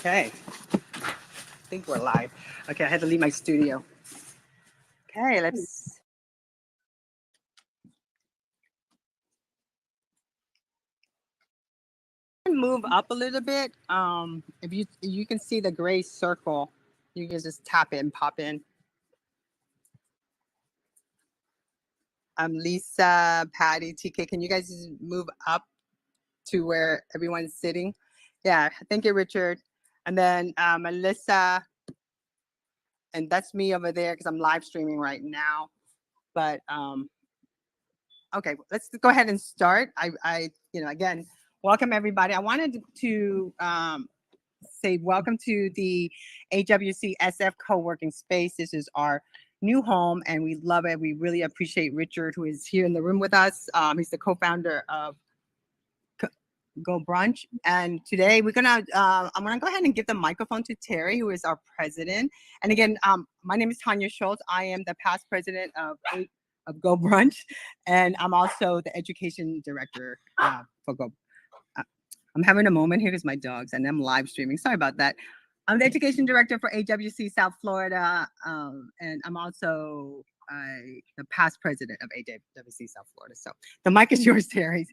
Okay, I think we're live. Okay, I had to leave my studio. Okay, let's. Move up a little bit. If you can see the gray circle, you can just tap it and pop in. Lisa, Patty, TK, can you guys just move up to where everyone's sitting? Yeah, thank you, Richard. And then Melissa, and that's me over there because I'm live streaming right now. But okay, let's go ahead and start. Again, welcome everybody. I wanted to say welcome to the AWC SF co-working space. This is our new home and we love it. We really appreciate Richard, who is here in the room with us. He's the co-founder of Go Brunch. And today I'm gonna go ahead and give the microphone to Terry, who is our president. And again, my name is Tanya Schultz. I am the past president of Go Brunch, and I'm also the education director for Go. I'm having a moment here because my dogs, and I'm live streaming. Sorry about that. I'm the education director for AWC South Florida, and I'm also the past president of AWC South Florida. So the mic is yours, Terry.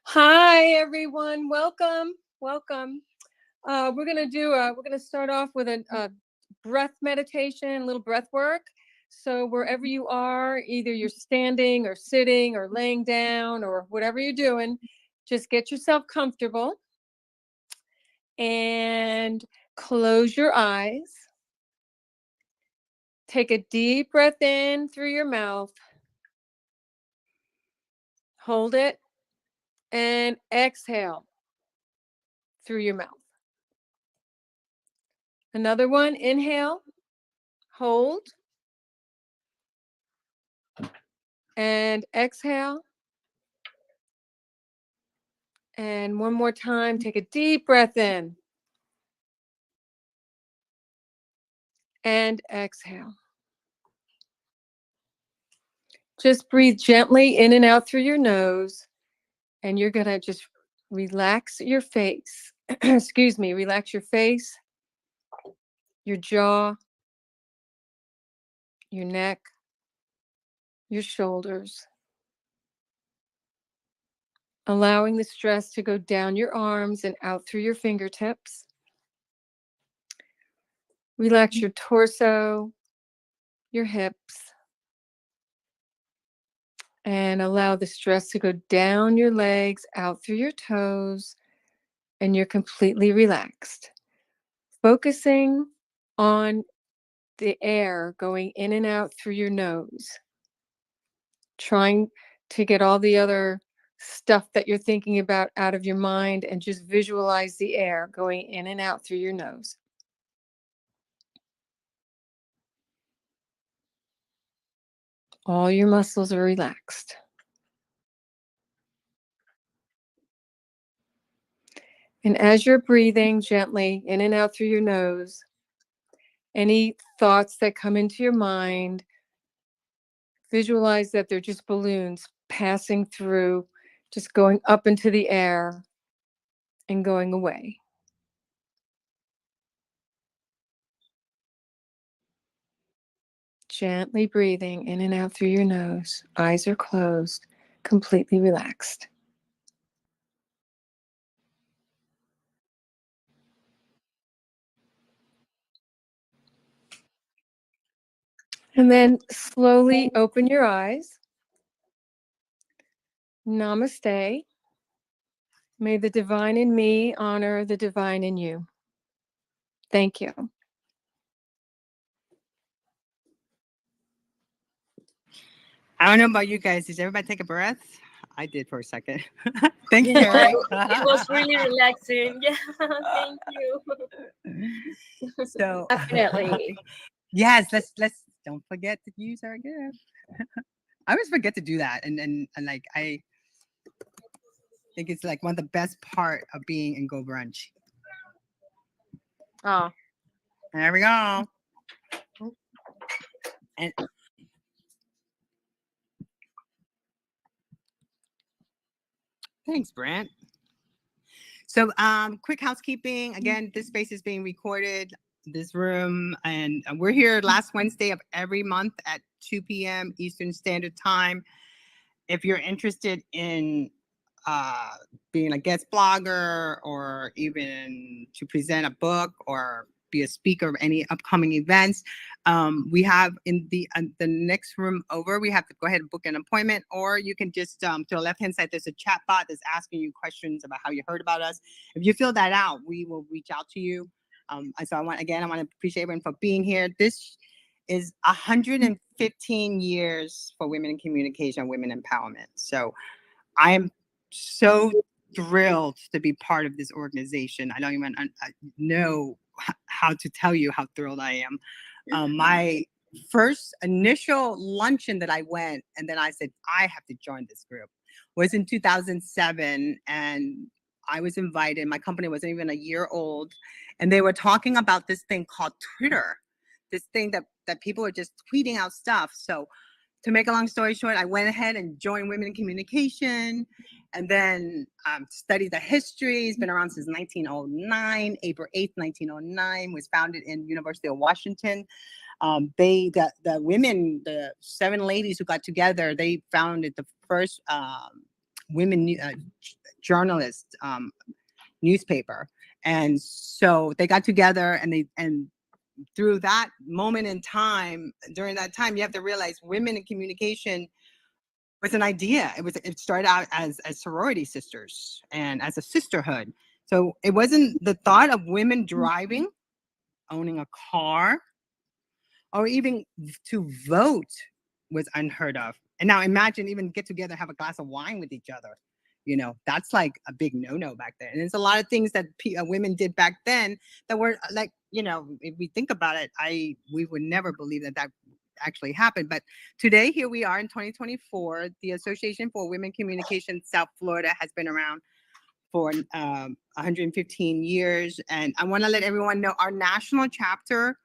Hi, everyone. Welcome. We're going to start off with a breath meditation, a little breath work. So wherever you are, either you're standing or sitting or laying down or whatever you're doing, just get yourself comfortable and close your eyes. Take a deep breath in through your mouth. Hold it and exhale through your mouth. Another one, inhale, hold, and exhale. And one more time, take a deep breath in and exhale. Just breathe gently in and out through your nose, and you're going to just relax your face. Excuse me, relax your face, your jaw, your neck, your shoulders, allowing the stress to go down your arms and out through your fingertips. Relax your torso, your hips, and allow the stress to go down your legs, out through your toes, and you're completely relaxed. Focusing on the air going in and out through your nose, trying to get all the other stuff that you're thinking about out of your mind and just visualize the air going in and out through your nose. All your muscles are relaxed. And as you're breathing gently in and out through your nose, any thoughts that come into your mind, visualize that they're just balloons passing through, just going up into the air and going away. Gently breathing in and out through your nose. Eyes are closed, completely relaxed. And then slowly open your eyes. Namaste. May the divine in me honor the divine in you. Thank you. I don't know about you guys. Did everybody take a breath? I did for a second. Thank you. It was really relaxing. Yeah, thank you. So Definitely. yes, let's don't forget to use our gift. I always forget to do that, and like I think it's like one of the best part of being in Go Brunch. Oh, There we go. And thanks, Brent. So quick housekeeping. Again, this space is being recorded, this room, and we're here last Wednesday of every month at 2 p.m. Eastern Standard Time. If you're interested in being a guest blogger or even to present a book or be a speaker of any upcoming events, we have in the next room over, we have to go ahead and book an appointment, or you can just to the left hand side, there's a chat bot that's asking you questions about how you heard about us. If you fill that out, we will reach out to you. So I want to appreciate everyone for being here. This is 115 years for women in communication, women empowerment. So I am so thrilled to be part of this organization. I don't even know how to tell you how thrilled I am. My first initial luncheon that I went, and then I said, I have to join this group, was in 2007. And I was invited. My company wasn't even a year old. And they were talking about this thing called Twitter, this thing that people were just tweeting out stuff. So to make a long story short, I went ahead and joined Women in Communication, and then studied the history. It's been around since 1909. April 8th, 1909 was founded in University of Washington. The women, the 7 ladies who got together, they founded the first women journalist newspaper. And so they got together, and through that moment in time, during that time, you have to realize women in communication was an idea. It started out as sorority sisters and as a sisterhood. So it wasn't the thought of women driving, owning a car, or even to vote was unheard of. And now imagine even get together, have a glass of wine with each other. You know, that's like a big no-no back then. And there's a lot of things that women did back then that were like, you know, if we think about it, we would never believe that actually happened. But today, here we are in 2024. The Association for Women Communication South Florida has been around for 115 years. And I want to let everyone know our national chapter,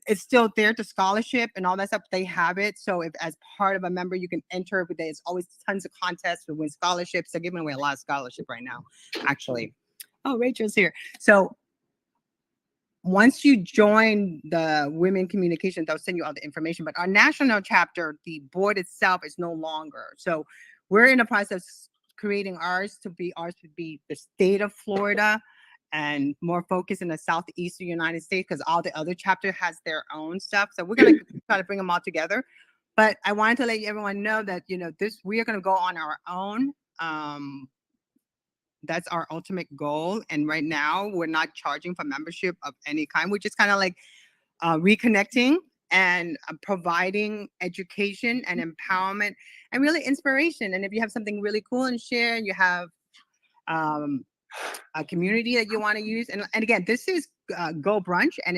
it's still there to scholarship and all that stuff. They have it. So if as part of a member, you can enter. There's always tons of contests to win scholarships. They're giving away a lot of scholarship right now, actually. Oh, Rachel's here. So once you join the Women Communication, they'll send you all the information. But our national chapter, the board itself is no longer. So we're in the process of creating ours to be the state of Florida, and more focused in the southeastern United States, because all the other chapter has their own stuff. So we're going to try to bring them all together. But I wanted to let everyone know that, you know, we are going to go on our own. That's our ultimate goal. And right now we're not charging for membership of any kind. We're just kind of like reconnecting and providing education and empowerment and really inspiration. And if you have something really cool and share, and you have a community that you want to use. And again, this is Go Brunch, and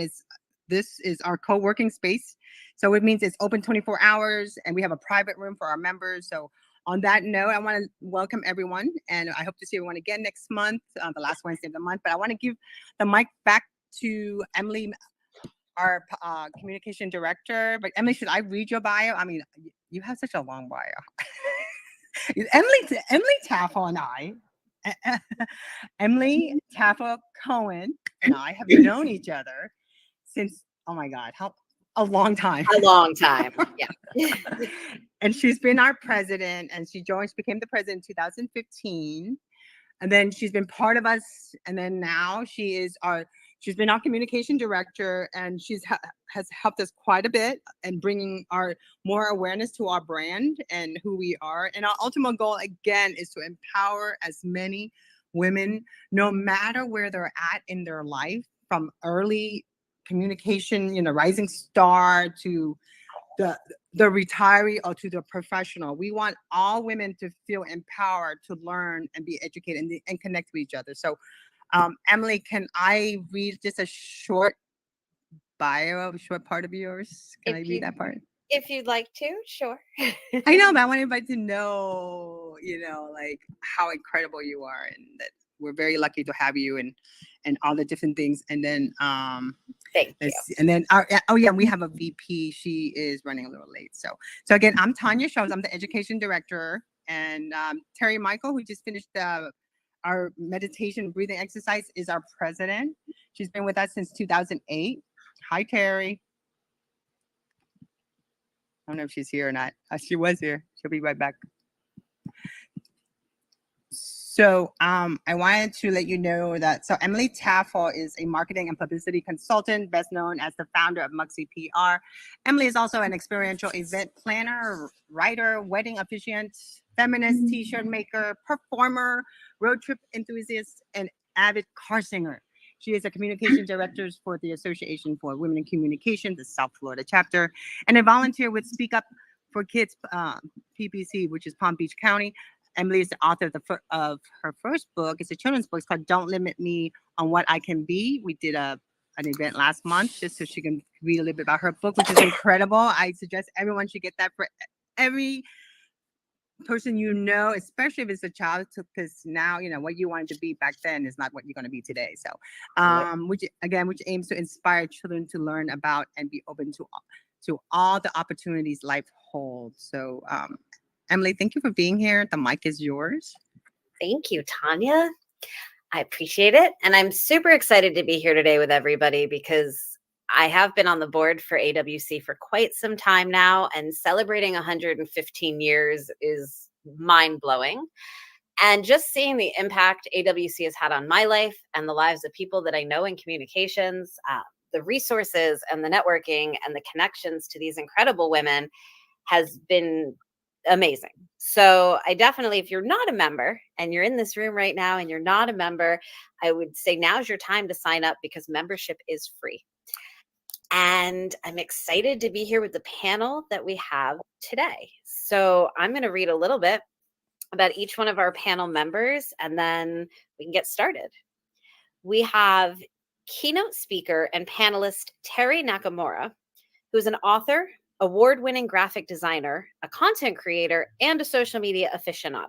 this is our co-working space. So it means it's open 24 hours, and we have a private room for our members. So on that note, I want to welcome everyone, and I hope to see everyone again next month, the last Wednesday of the month. But I want to give the mic back to Emily, our communication director. But Emily, should I read your bio? I mean, you have such a long bio. Emily Taffel and I, Emily Taffel-Cohen and I have known each other since, oh my God, a long time. A long time, yeah. And she's been our president, and she became the president in 2015. And then she's been part of us. And then now she's been our communication director, and has helped us quite a bit in bringing more awareness to our brand and who we are. And our ultimate goal, again, is to empower as many women, no matter where they're at in their life, from early communication, you know, rising star to the retiree or to the professional. We want all women to feel empowered to learn and be educated and connect with each other. So Emily, can I read just a short bio, a short part of yours? Can I read that part? If you'd like to, sure. I know, but I want everybody to know, you know, like how incredible you are, and that we're very lucky to have you, and all the different things. And then Thank you. And then we have a VP. She is running a little late. So again, I'm Tanya Shows. I'm the education director, and Terry Michael, who just finished our meditation breathing exercise is our president. She's been with us since 2008. Hi, Terry. I don't know if she's here or not. She was here. She'll be right back. So I wanted to let you know that, so Emily Taffel is a marketing and publicity consultant, best known as the founder of Mugsy PR. Emily is also an experiential event planner, writer, wedding officiant, feminist, t-shirt maker, performer, road trip enthusiast, and avid car singer. She is a communication director for the Association for Women in Communication, the South Florida chapter, and a volunteer with Speak Up for Kids, PPC, which is Palm Beach County. Emily is the author of her first book. It's a children's book. It's called Don't Limit Me on What I Can Be. We did an event last month just so she can read a little bit about her book, which is incredible. I suggest everyone should get that for every person you know, especially if it's a child, because now, you know, what you wanted to be back then is not what you're going to be today. So, which aims to inspire children to learn about and be open to all the opportunities life holds. So, Emily, thank you for being here. The mic is yours. Thank you, Tanya. I appreciate it. And I'm super excited to be here today with everybody because I have been on the board for AWC for quite some time now, and celebrating 115 years is mind-blowing. And just seeing the impact AWC has had on my life and the lives of people that I know in communications, the resources and the networking and the connections to these incredible women has been amazing. So I definitely, if you're not a member and you're in this room right now and you're not a member, I would say now's your time to sign up because membership is free. And I'm excited to be here with the panel that we have today. So I'm going to read a little bit about each one of our panel members and then we can get started. We have keynote speaker and panelist Terry Nakamura, who's an author, award-winning graphic designer, a content creator, and a social media aficionado.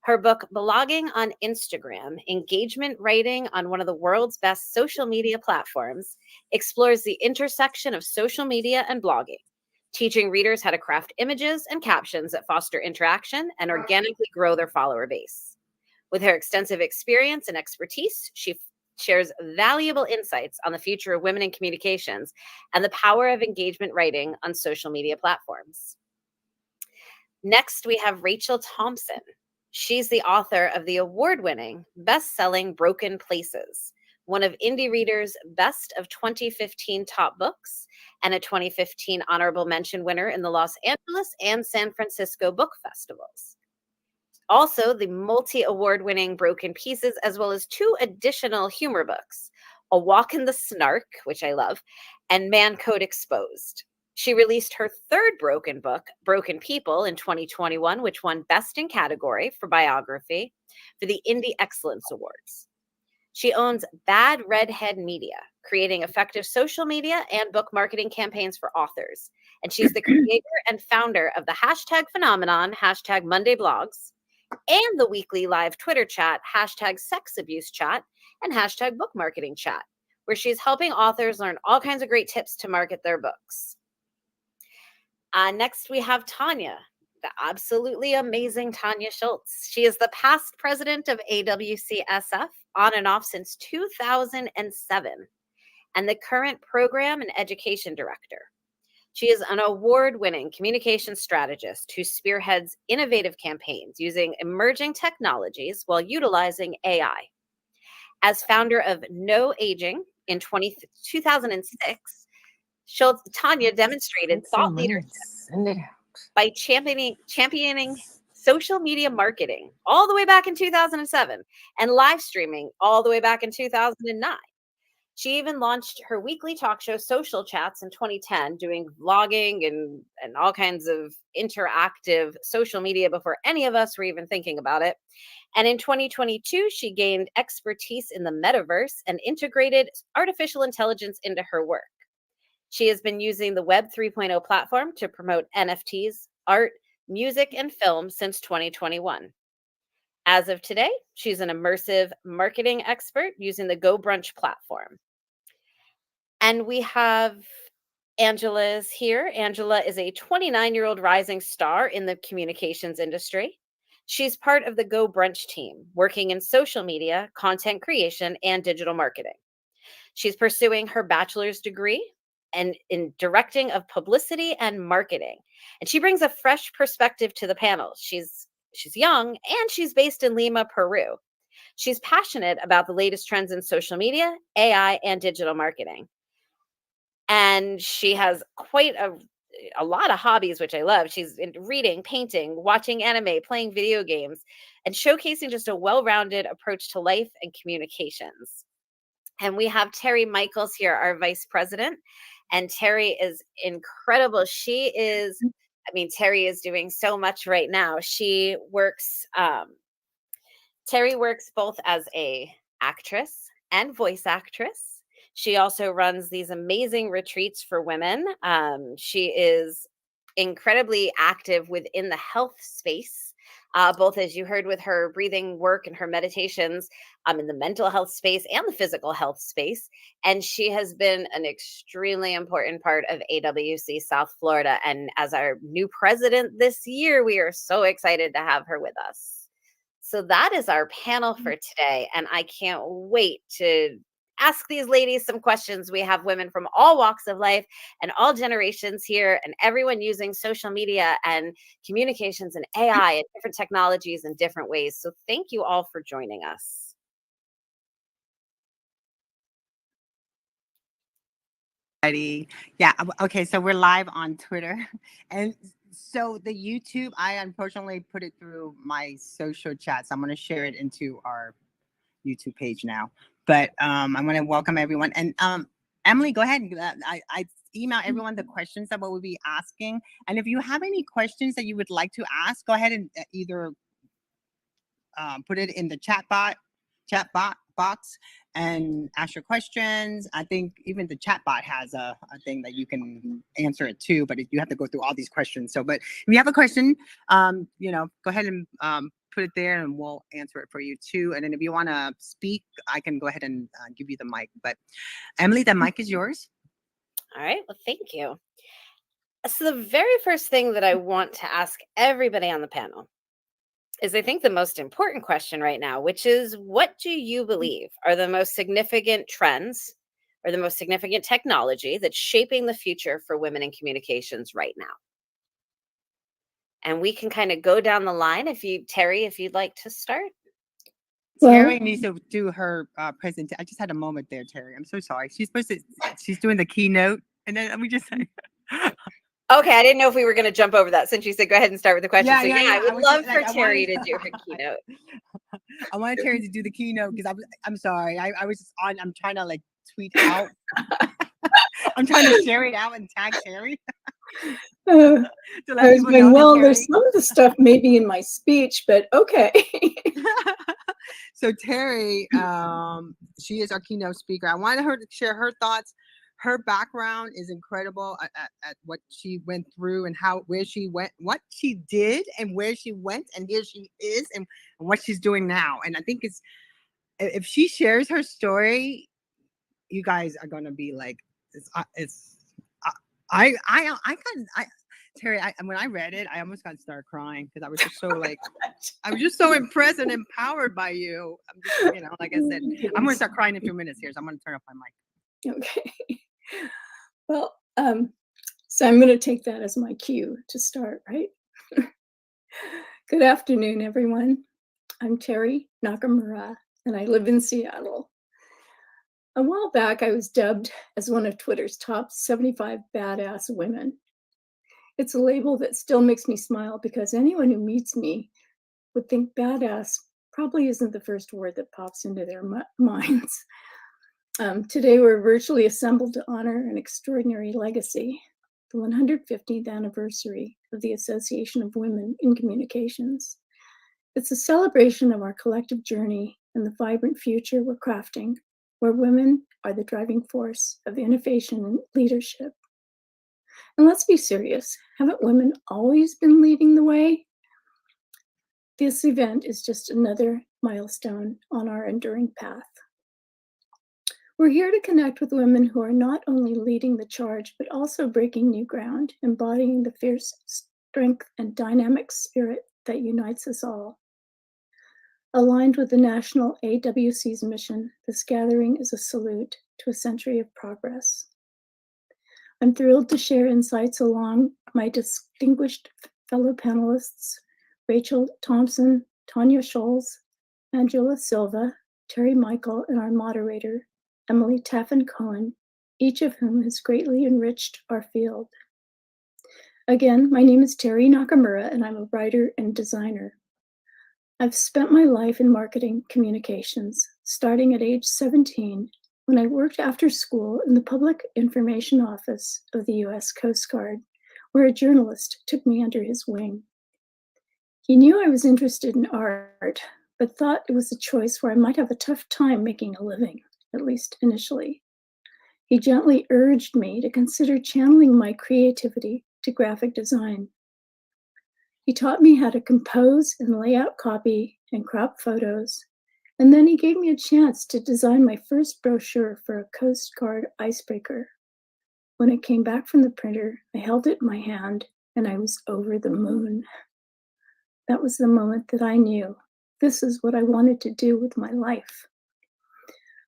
Her book, Blogging on Instagram, Engagement Writing on One of the World's Best Social Media Platforms, explores the intersection of social media and blogging, teaching readers how to craft images and captions that foster interaction and organically grow their follower base. With her extensive experience and expertise, she shares valuable insights on the future of women in communications and the power of engagement writing on social media platforms. Next, we have Rachel Thompson. She's the author of the award-winning, best-selling Broken Places, one of Indie Reader's best of 2015 top books, and a 2015 honorable mention winner in the Los Angeles and San Francisco book festivals. Also, the multi-award-winning Broken Pieces, as well as 2 additional humor books, A Walk in the Snark, which I love, and Man Code Exposed. She released her 3rd Broken book, Broken People, in 2021, which won Best in Category for Biography for the Indie Excellence Awards. She owns Bad Redhead Media, creating effective social media and book marketing campaigns for authors. And she's the creator and founder of the hashtag phenomenon, hashtag Monday Blogs, and the weekly live Twitter chat, hashtag Sex Abuse Chat, and hashtag Book Marketing Chat, where she's helping authors learn all kinds of great tips to market their books. Next, we have Tanya, the absolutely amazing Tanya Schultz. She is the past president of AWCSF, on and off since 2007, and the current program and education director. She is an award-winning communication strategist who spearheads innovative campaigns using emerging technologies while utilizing AI. As founder of No Aging in 2006, Tanya demonstrated thought leadership by championing social media marketing all the way back in 2007 and live streaming all the way back in 2009. She even launched her weekly talk show, Social Chats, in 2010, doing vlogging and all kinds of interactive social media before any of us were even thinking about it. And in 2022, she gained expertise in the metaverse and integrated artificial intelligence into her work. She has been using the Web 3.0 platform to promote NFTs, art, music, and film since 2021. As of today, she's an immersive marketing expert using the Go Brunch platform. And we have Angela is here. Angela is a 29-year-old rising star in the communications industry. She's part of the Go Brunch team, working in social media, content creation, and digital marketing. She's pursuing her bachelor's degree and in directing of publicity and marketing. And she brings a fresh perspective to the panel. She's young and she's based in Lima, Peru. She's passionate about the latest trends in social media, AI, and digital marketing. And she has quite a lot of hobbies, which I love. She's in reading, painting, watching anime, playing video games, and showcasing just a well-rounded approach to life and communications. And we have Terry Michaels here, our vice president. And Terry is incredible. Terry is doing so much right now. Terry works both as a actress and voice actress. She also runs these amazing retreats for women. She is incredibly active within the health space, both as you heard with her breathing work and her meditations, in the mental health space and the physical health space. And she has been an extremely important part of AWC South Florida. And as our new president this year, we are so excited to have her with us. So that is our panel for today. And I can't wait to ask these ladies some questions. We have women from all walks of life and all generations here, and everyone using social media and communications and AI and different technologies in different ways. So thank you all for joining us. Yeah. Okay. So we're live on Twitter, and so the YouTube, I unfortunately put it through my social chat. So I'm going to share it into our YouTube page now. But I want to welcome everyone. And Emily, go ahead. I email everyone the questions that we'll be asking. And if you have any questions that you would like to ask, go ahead and either put it in the chat box and ask your questions. I think even the chat bot has a thing that you can answer it too, but you have to go through all these questions. So, but if you have a question, go ahead and put it there and we'll answer it for you too. And then if you want to speak, I can go ahead and give you the mic. But Emily, the mic is yours. All right. Well, thank you. So the very first thing that I want to ask everybody on the panel is, I think, the most important question right now, which is, what do you believe are the most significant trends or the most significant technology that's shaping the future for women in communications right now? And we can kind of go down the line. Terry, if you'd like to start. Terry needs to do her presentation. I just had a moment there, Terry. I'm so sorry. She's doing the keynote, and then we just Okay, I didn't know if we were going to jump over that since you said go ahead and start with the question. I would love for Terry to do her keynote. I wanted Terry to do the keynote because I'm sorry. I was just on. I'm trying to like tweet out. I'm trying to share it out and tag Terry. I was going, well, there's some of the stuff maybe in my speech, but okay. So Terry, she is our keynote speaker. I wanted her to share her thoughts. Her background is incredible at what she went through and where she went, what she did and where she went, and here she is and what she's doing now. And I think if she shares her story, you guys are going to be like, Terry, when I read it, I almost got to start crying because I was just so like, I was just so impressed and empowered by you. I'm just, like I said, I'm going to start crying in a few minutes here, so I'm going to turn off my mic. Okay. Well, so I'm going to take that as my cue to start, right? Good afternoon, everyone. I'm Terry Nakamura, and I live in Seattle. A while back, I was dubbed as one of Twitter's top 75 badass women. It's a label that still makes me smile because anyone who meets me would think badass probably isn't the first word that pops into their minds. Today, we're virtually assembled to honor an extraordinary legacy, the 115th anniversary of the Association of Women in Communications. It's a celebration of our collective journey and the vibrant future we're crafting, where women are the driving force of innovation and leadership. And let's be serious, haven't women always been leading the way? This event is just another milestone on our enduring path. We're here to connect with women who are not only leading the charge, but also breaking new ground, embodying the fierce strength and dynamic spirit that unites us all. Aligned with the national AWC's mission, this gathering is a salute to a century of progress. I'm thrilled to share insights along my distinguished fellow panelists, Rachel Thompson, Tanya Scholes, Angela Silva, Terry Michael, and our moderator, Emily Taffel-Cohen, each of whom has greatly enriched our field. Again, my name is Terry Nakamura, and I'm a writer and designer. I've spent my life in marketing communications, starting at age 17, when I worked after school in the Public Information Office of the U.S. Coast Guard, where a journalist took me under his wing. He knew I was interested in art, but thought it was a choice where I might have a tough time making a living, at least initially. He gently urged me to consider channeling my creativity to graphic design. He taught me how to compose and lay out copy and crop photos, and then he gave me a chance to design my first brochure for a Coast Guard icebreaker. When it came back from the printer, I held it in my hand and I was over the moon. That was the moment that I knew this is what I wanted to do with my life.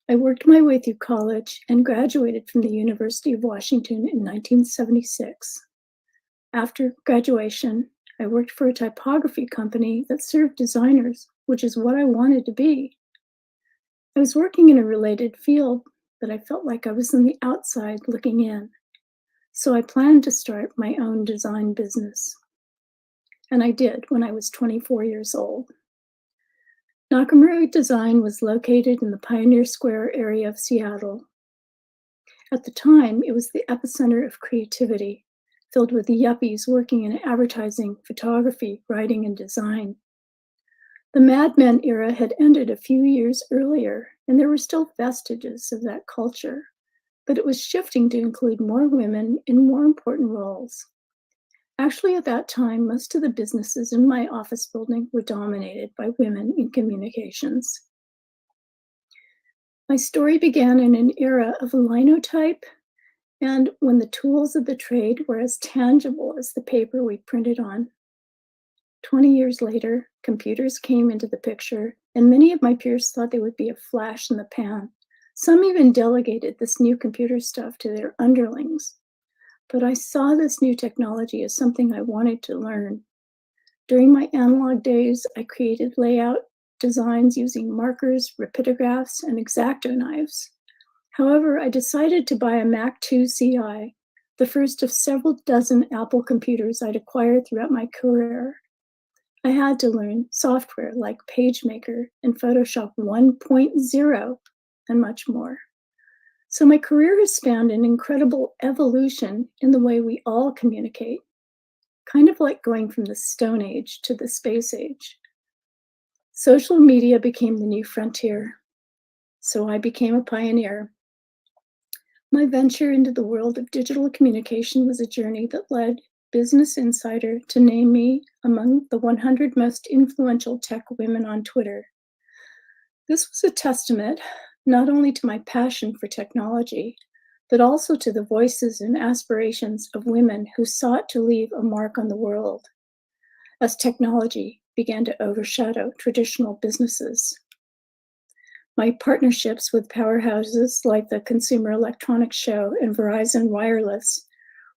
I worked my way through college and graduated from the University of Washington in 1976. After graduation, I worked for a typography company that served designers, which is what I wanted to be. I was working in a related field, but I felt like I was on the outside looking in. So I planned to start my own design business. And I did when I was 24 years old. Nakamura Design was located in the Pioneer Square area of Seattle. At the time, it was the epicenter of creativity, filled with yuppies working in advertising, photography, writing, and design. The Mad Men era had ended a few years earlier, and there were still vestiges of that culture, but it was shifting to include more women in more important roles. Actually, at that time, most of the businesses in my office building were dominated by women in communications. My story began in an era of linotype, and when the tools of the trade were as tangible as the paper we printed on. 20 years later, computers came into the picture, and many of my peers thought they would be a flash in the pan. Some even delegated this new computer stuff to their underlings. But I saw this new technology as something I wanted to learn. During my analog days, I created layout designs using markers, rapidographs, and X-Acto knives. However, I decided to buy a Mac II CI, the first of several dozen Apple computers I'd acquired throughout my career. I had to learn software like PageMaker and Photoshop 1.0 and much more. So my career has spanned an incredible evolution in the way we all communicate, kind of like going from the Stone Age to the Space Age. Social media became the new frontier, so I became a pioneer. My venture into the world of digital communication was a journey that led Business Insider to name me among the 100 most influential tech women on Twitter. This was a testament not only to my passion for technology, but also to the voices and aspirations of women who sought to leave a mark on the world as technology began to overshadow traditional businesses. My partnerships with powerhouses like the Consumer Electronics Show and Verizon Wireless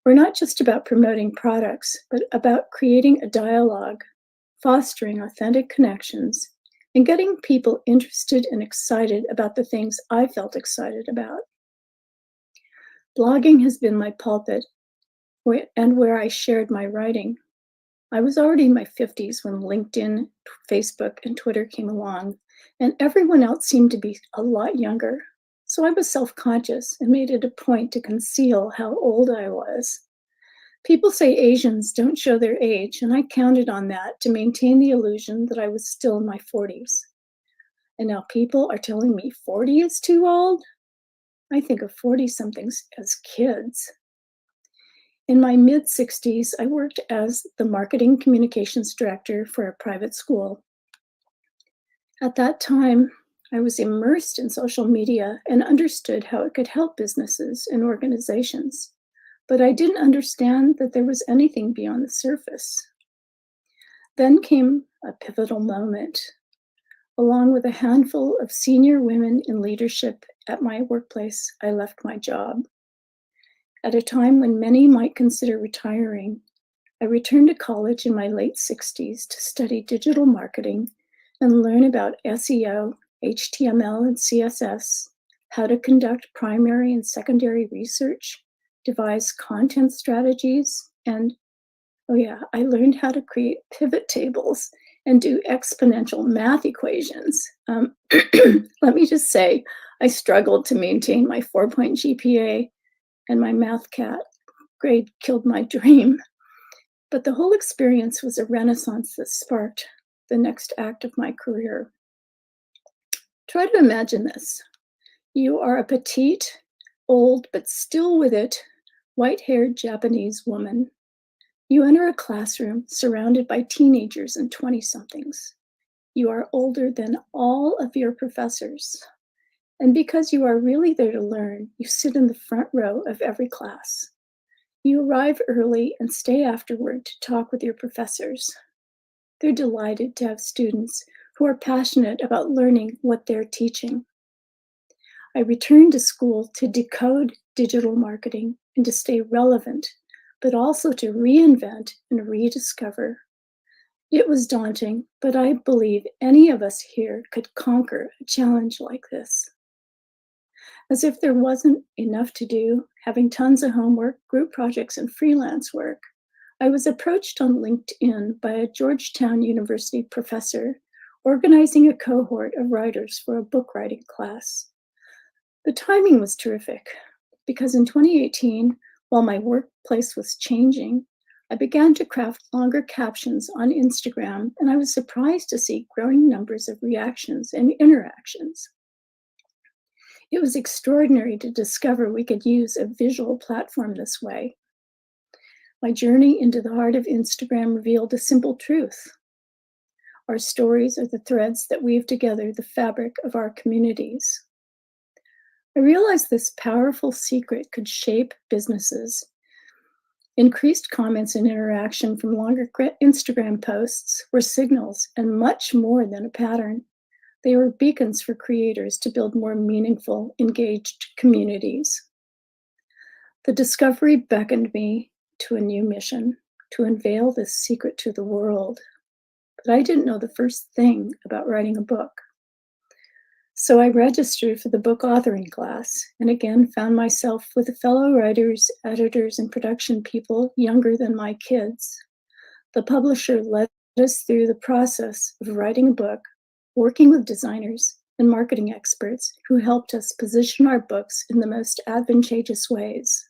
were not just about promoting products, but about creating a dialogue, fostering authentic connections, and getting people interested and excited about the things I felt excited about. Blogging has been my pulpit and where I shared my writing. I was already in my 50s when LinkedIn, Facebook, and Twitter came along, and everyone else seemed to be a lot younger. So I was self-conscious and made it a point to conceal how old I was. People say Asians don't show their age, and I counted on that to maintain the illusion that I was still in my 40s. And now people are telling me 40 is too old? I think of 40-somethings as kids. In my mid-60s, I worked as the marketing communications director for a private school. At that time, I was immersed in social media and understood how it could help businesses and organizations. But I didn't understand that there was anything beyond the surface. Then came a pivotal moment. Along with a handful of senior women in leadership at my workplace, I left my job. At a time when many might consider retiring, I returned to college in my late 60s to study digital marketing and learn about SEO, HTML and CSS, how to conduct primary and secondary research, devise content strategies, and I learned how to create pivot tables and do exponential math equations. Let me just say, I struggled to maintain my 4-point GPA, and my math cat grade killed my dream. But the whole experience was a renaissance that sparked the next act of my career. Try to imagine this. You are a petite, old, but still with it, white-haired Japanese woman. You enter a classroom surrounded by teenagers and 20-somethings. You are older than all of your professors. And because you are really there to learn, you sit in the front row of every class. You arrive early and stay afterward to talk with your professors. They're delighted to have students who are passionate about learning what they're teaching. I returned to school to decode digital marketing and to stay relevant, but also to reinvent and rediscover. It was daunting, but I believe any of us here could conquer a challenge like this. As if there wasn't enough to do, having tons of homework, group projects, and freelance work, I was approached on LinkedIn by a Georgetown University professor organizing a cohort of writers for a book writing class. The timing was terrific because in 2018, while my workplace was changing, I began to craft longer captions on Instagram, and I was surprised to see growing numbers of reactions and interactions. It was extraordinary to discover we could use a visual platform this way. My journey into the heart of Instagram revealed a simple truth. Our stories are the threads that weave together the fabric of our communities. I realized this powerful secret could shape businesses. Increased comments and interaction from longer Instagram posts were signals and much more than a pattern. They were beacons for creators to build more meaningful, engaged communities. The discovery beckoned me to a new mission, to unveil this secret to the world. But I didn't know the first thing about writing a book. So I registered for the book authoring class and again found myself with fellow writers, editors, and production people younger than my kids. The publisher led us through the process of writing a book, working with designers and marketing experts who helped us position our books in the most advantageous ways.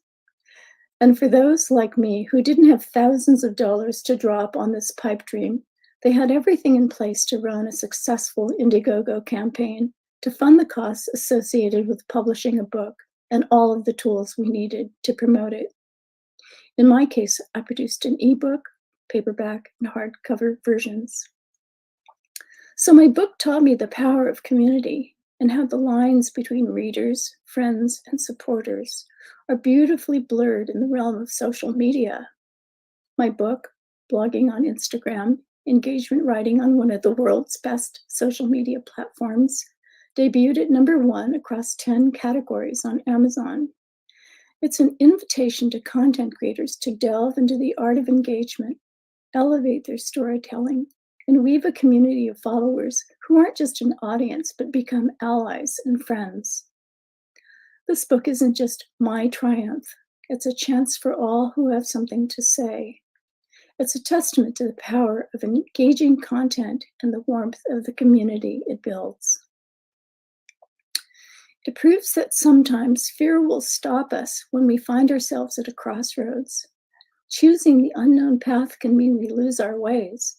And for those like me who didn't have thousands of dollars to drop on this pipe dream, they had everything in place to run a successful Indiegogo campaign to fund the costs associated with publishing a book and all of the tools we needed to promote it. In my case, I produced an ebook, paperback, and hardcover versions. So my book taught me the power of community and how the lines between readers, friends, and supporters are beautifully blurred in the realm of social media. My book, blogging on Instagram, engagement writing on one of the world's best social media platforms, debuted at #1 across 10 categories on Amazon. It's an invitation to content creators to delve into the art of engagement, elevate their storytelling, and weave a community of followers who aren't just an audience, but become allies and friends. This book isn't just my triumph. It's a chance for all who have something to say. It's a testament to the power of engaging content and the warmth of the community it builds. It proves that sometimes fear will stop us when we find ourselves at a crossroads. Choosing the unknown path can mean we lose our ways,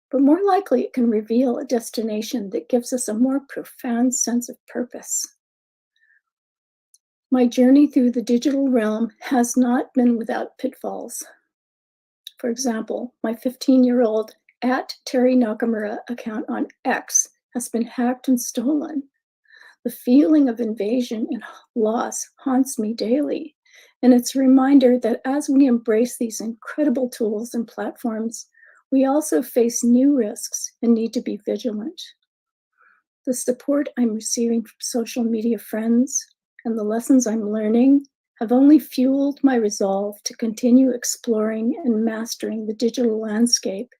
but more likely it can reveal a destination that gives us a more profound sense of purpose. My journey through the digital realm has not been without pitfalls. For example, my 15-year-old @TerryNakamura account on X has been hacked and stolen. The feeling of invasion and loss haunts me daily, and it's a reminder that as we embrace these incredible tools and platforms, we also face new risks and need to be vigilant. The support I'm receiving from social media friends and the lessons I'm learning have only fueled my resolve to continue exploring and mastering the digital landscape,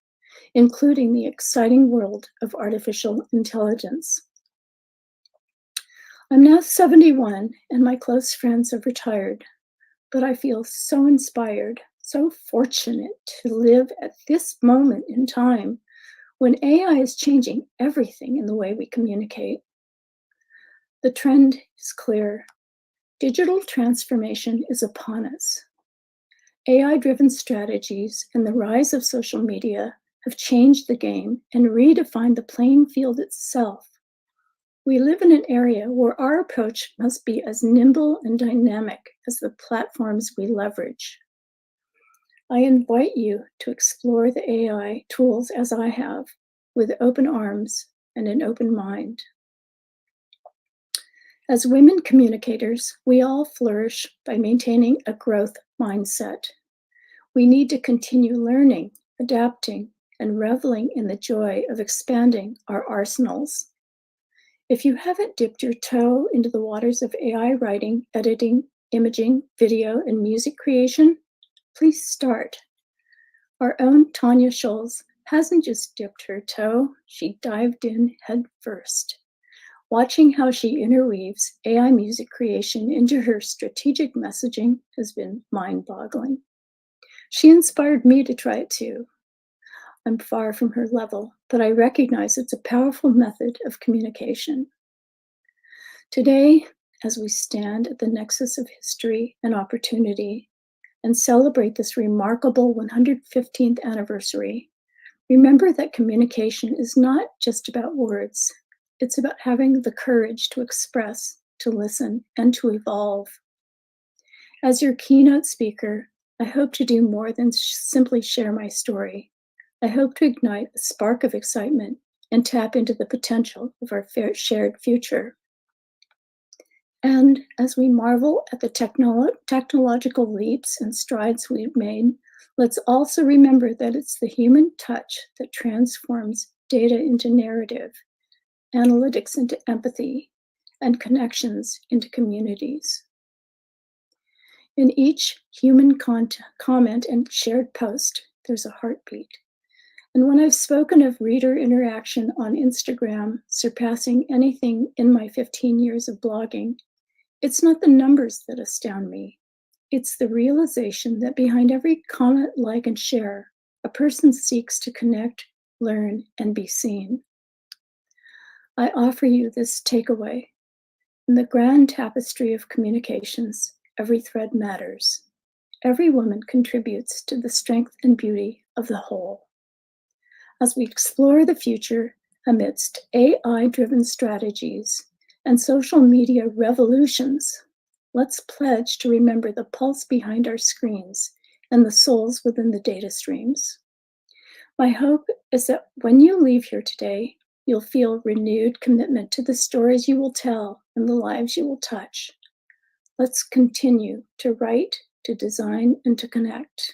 including the exciting world of artificial intelligence. I'm now 71 and my close friends have retired, but I feel so inspired, so fortunate to live at this moment in time when AI is changing everything in the way we communicate. The trend is clear. Digital transformation is upon us. AI-driven strategies and the rise of social media have changed the game and redefined the playing field itself. We live in an area where our approach must be as nimble and dynamic as the platforms we leverage. I invite you to explore the AI tools as I have, with open arms and an open mind. As women communicators, we all flourish by maintaining a growth mindset. We need to continue learning, adapting, and reveling in the joy of expanding our arsenals. If you haven't dipped your toe into the waters of AI writing, editing, imaging, video, and music creation, please start. Our own Tanya Scholes hasn't just dipped her toe, she dived in head first. Watching how she interweaves AI music creation into her strategic messaging has been mind-boggling. She inspired me to try it too. I'm far from her level, but I recognize it's a powerful method of communication. Today, as we stand at the nexus of history and opportunity and celebrate this remarkable 115th anniversary, remember that communication is not just about words. It's about having the courage to express, to listen, and to evolve. As your keynote speaker, I hope to do more than simply share my story. I hope to ignite a spark of excitement and tap into the potential of our shared future. And as we marvel at the technological leaps and strides we've made, let's also remember that it's the human touch that transforms data into narrative, analytics into empathy, and connections into communities. In each human comment and shared post, there's a heartbeat. And when I've spoken of reader interaction on Instagram surpassing anything in my 15 years of blogging, it's not the numbers that astound me. It's the realization that behind every comment, like, and share, a person seeks to connect, learn, and be seen. I offer you this takeaway. In the grand tapestry of communications, every thread matters. Every woman contributes to the strength and beauty of the whole. As we explore the future amidst AI-driven strategies and social media revolutions, let's pledge to remember the pulse behind our screens and the souls within the data streams. My hope is that when you leave here today, you'll feel renewed commitment to the stories you will tell and the lives you will touch. Let's continue to write, to design, and to connect.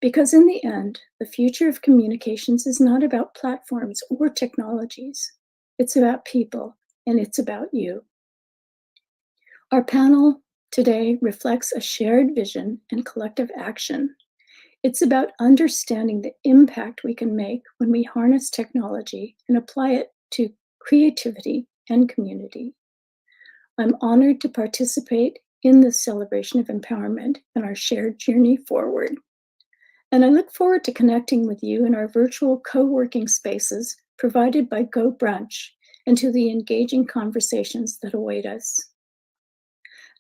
Because in the end, the future of communications is not about platforms or technologies. It's about people, and it's about you. Our panel today reflects a shared vision and collective action. It's about understanding the impact we can make when we harness technology and apply it to creativity and community. I'm honored to participate in this celebration of empowerment and our shared journey forward. And I look forward to connecting with you in our virtual co-working spaces provided by Go Brunch and to the engaging conversations that await us.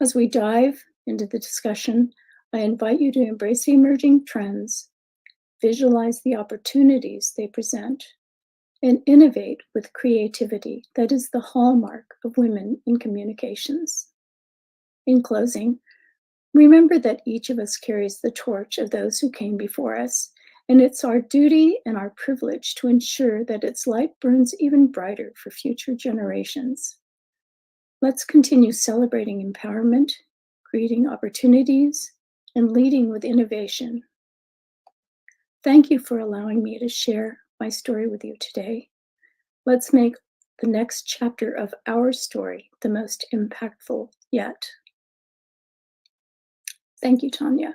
As we dive into the discussion, I invite you to embrace the emerging trends, visualize the opportunities they present, and innovate with creativity that is the hallmark of women in communications. In closing, remember that each of us carries the torch of those who came before us, and it's our duty and our privilege to ensure that its light burns even brighter for future generations. Let's continue celebrating empowerment, creating opportunities, and leading with innovation. Thank you for allowing me to share my story with you today. Let's make the next chapter of our story the most impactful yet. Thank you, Tanya.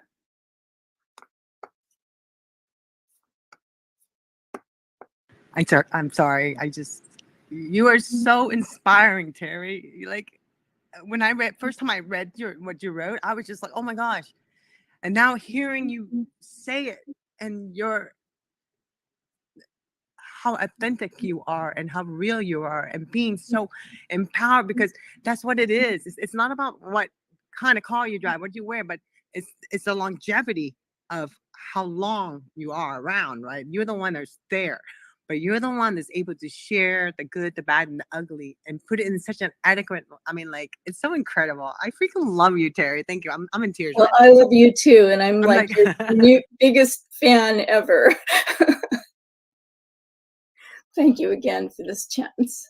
I'm sorry. You are so inspiring, Terry. Like when I read first time I read what you wrote, I was just like, oh my gosh. And now hearing you say it and how authentic you are and how real you are and being so empowered, because that's what it is. It's not about what kind of car you drive, what you wear, but it's the longevity of how long you are around, right? You're the one that's there, but you're the one that's able to share the good, the bad, and the ugly and put it in such an adequate, I mean, like, it's so incredible. I freaking love you, Terry. Thank you. I'm in tears. Well, right I now. love you too, and I'm like your biggest fan ever. Thank you again for this chance.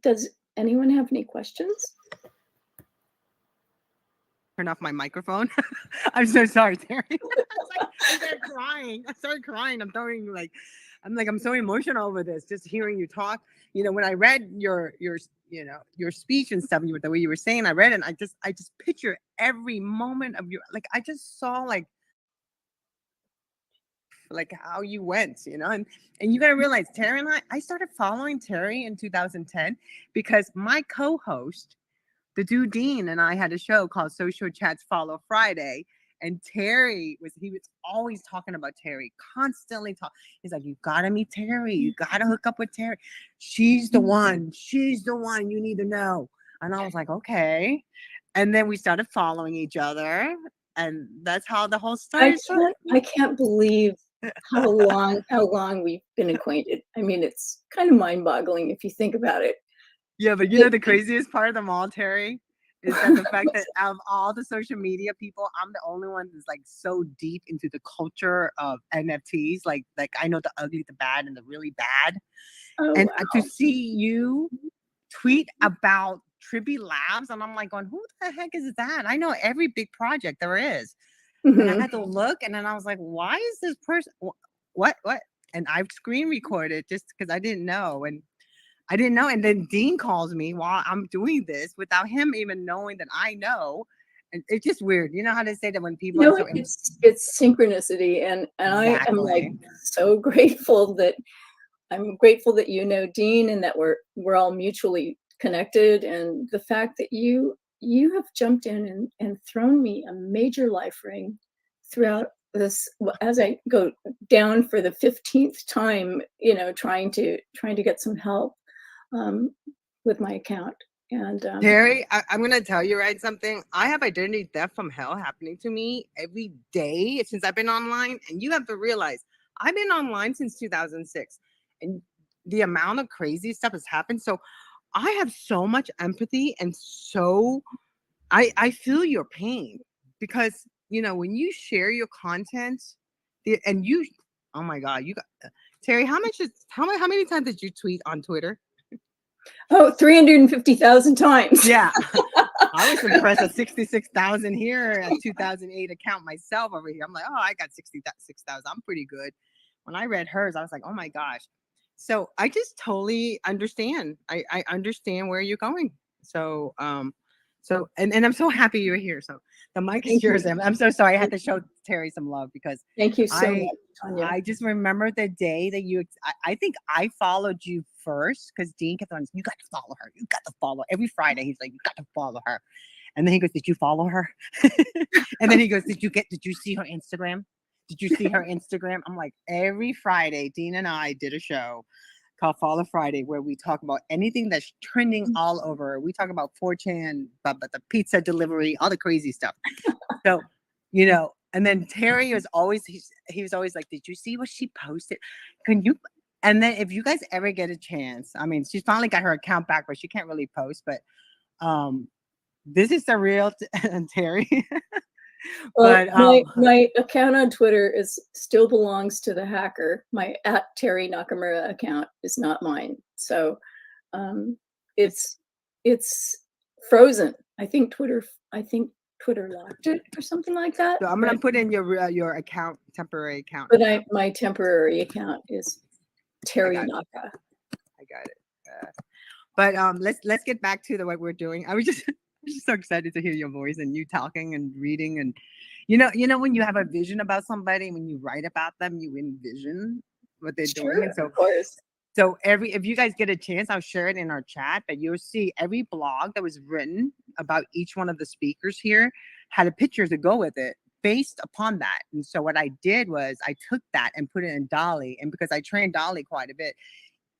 Does anyone have any questions? Turn off my microphone. I'm so sorry, Terry. I started crying. I'm so emotional over this. Just hearing you talk. You know, when I read your speech and stuff, the way you were saying, I read it. And I just picture every moment of your, like, I just saw like how you went, and you got to realize, Terry and I started following Terry in 2010 because my co-host, the dude Dean, and I had a show called Social Chats Follow Friday. And Terry was always talking about Terry, constantly talking. He's like, you gotta meet Terry. You gotta hook up with Terry. She's the one you need to know. And I was like, okay. And then we started following each other. And that's how the whole story started. I can't believe how long we've been acquainted. I mean, it's kind of mind-boggling if you think about it. Yeah, but you know the craziest part of them all, Terry, is that the fact that out of all the social media people, I'm the only one that's like so deep into the culture of NFTs. Like I know the ugly, the bad, and the really bad. Oh, And wow. to see you tweet about Trippy Labs, and I'm like going, who the heck is that? I know every big project there is. And I had to look, and then I was like, why is this person? What? And I've screen recorded just because I didn't know. And then Dean calls me while I'm doing this without him even knowing that I know. And it's just weird. You know how they say that when people are so it's synchronicity, and I am like so grateful that you know Dean, and that we're all mutually connected, and the fact that you have jumped in and thrown me a major life ring throughout this, as I go down for the 15th time, trying to get some help with my account. And Terry, I'm going to tell you something. I have identity theft from hell happening to me every day since I've been online. And you have to realize I've been online since 2006. And the amount of crazy stuff has happened. So I have so much empathy, and so I feel your pain, because, when you share your content and you, oh my God, you got, Terry, how many times did you tweet on Twitter? Oh, 350,000 times. Yeah. I was impressed at 66,000 here at 2008 account myself over here. I'm like, oh, I got 66,000. I'm pretty good. When I read hers, I was like, oh my gosh. So I just totally understand. I understand where you're going. So, and I'm so happy you're here. So the mic is yours. I'm so sorry. I had to show Terry some love, because thank you so much, Tanya. I just remember the day that I think I followed you first, because Dean kept on, you got to follow her. You got to follow every Friday. He's like, you got to follow her. And then he goes, did you follow her? And then he goes, did you see her Instagram? Did you see her Instagram? I'm like, every Friday, Dean and I did a show called Follow Friday, where we talk about anything that's trending all over. We talk about 4chan, but the pizza delivery, all the crazy stuff. So, and then Terry was always, he was always like, did you see what she posted? Can you? And then if you guys ever get a chance, I mean, she's finally got her account back, but she can't really post, but this is the real Terry. Well, But my account on Twitter still belongs to the hacker. My @Terry Nakamura account is not mine. So it's frozen. I think Twitter locked it or something like that. so I'm gonna put in your account, temporary account. But my temporary account is Terry Naka. I got it. But let's get back to what we're doing. I was just so excited to hear your voice and you talking and reading, and you know when you have a vision about somebody, when you write about them, you envision what they're doing. And so of course. So if you guys get a chance, I'll share it in our chat, but you'll see every blog that was written about each one of the speakers here had a picture to go with it based upon that. And so what I did was I took that and put it in Dolly. And because I trained Dolly quite a bit,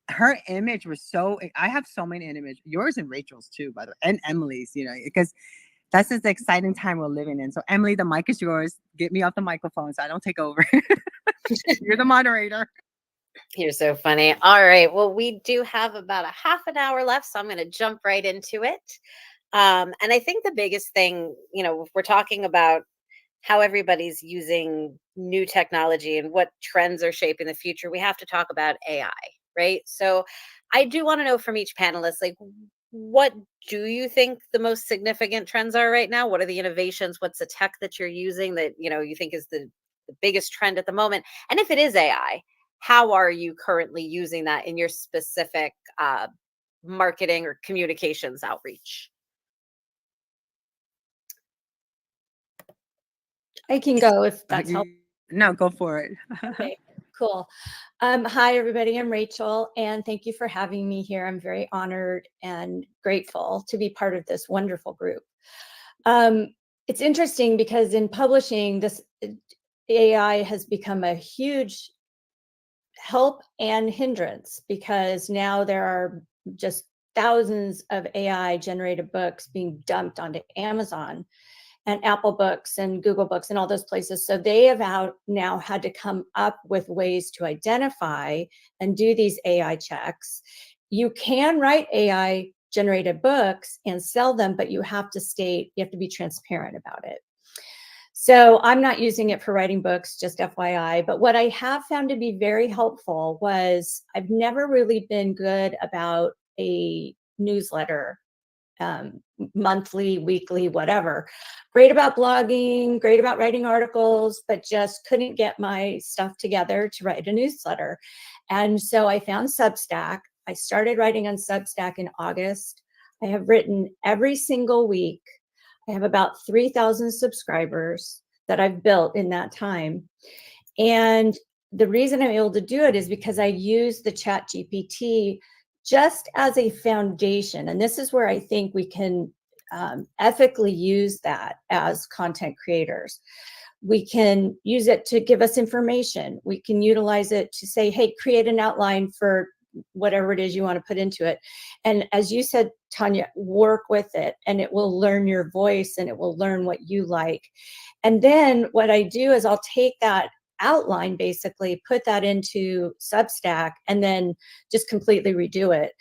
her image was I have so many images, yours and Rachel's too, by the way, and Emily's, because that's just the exciting time we're living in. So Emily, the mic is yours. Get me off the microphone so I don't take over. You're the moderator. You're so funny. All right. Well, we do have about a half an hour left, so I'm going to jump right into it. And I think the biggest thing, if we're talking about how everybody's using new technology and what trends are shaping the future, we have to talk about AI, right? So I do want to know from each panelist, like, what do you think the most significant trends are right now? What are the innovations? What's the tech that you're using that, you think is the biggest trend at the moment? And if it is AI, how are you currently using that in your specific marketing or communications outreach? I can go if that's helpful. No, go for it. Okay, cool. Hi, everybody. I'm Rachel, and thank you for having me here. I'm very honored and grateful to be part of this wonderful group. It's interesting because in publishing, this AI has become a huge help and hindrance, because now there are just thousands of AI generated books being dumped onto Amazon and Apple Books and Google Books and all those places. So they have now had to come up with ways to identify and do these AI checks. You can write AI generated books and sell them, but you have to be transparent about it. So I'm not using it for writing books, just FYI. But what I have found to be very helpful was I've never really been good about a newsletter, monthly, weekly, whatever. Great about blogging, great about writing articles, but just couldn't get my stuff together to write a newsletter. And so I found Substack. I started writing on Substack in August. I have written every single week. I have about 3,000 subscribers that I've built in that time. And the reason I'm able to do it is because I use the Chat GPT just as a foundation. And this is where I think we can ethically use that as content creators. We can use it to give us information. We can utilize it to say, hey, create an outline for whatever it is you want to put into it. And as you said, Tanya, work with it, and it will learn your voice and it will learn what you like. And then what I do is I'll take that outline, basically put that into Substack, and then just completely redo it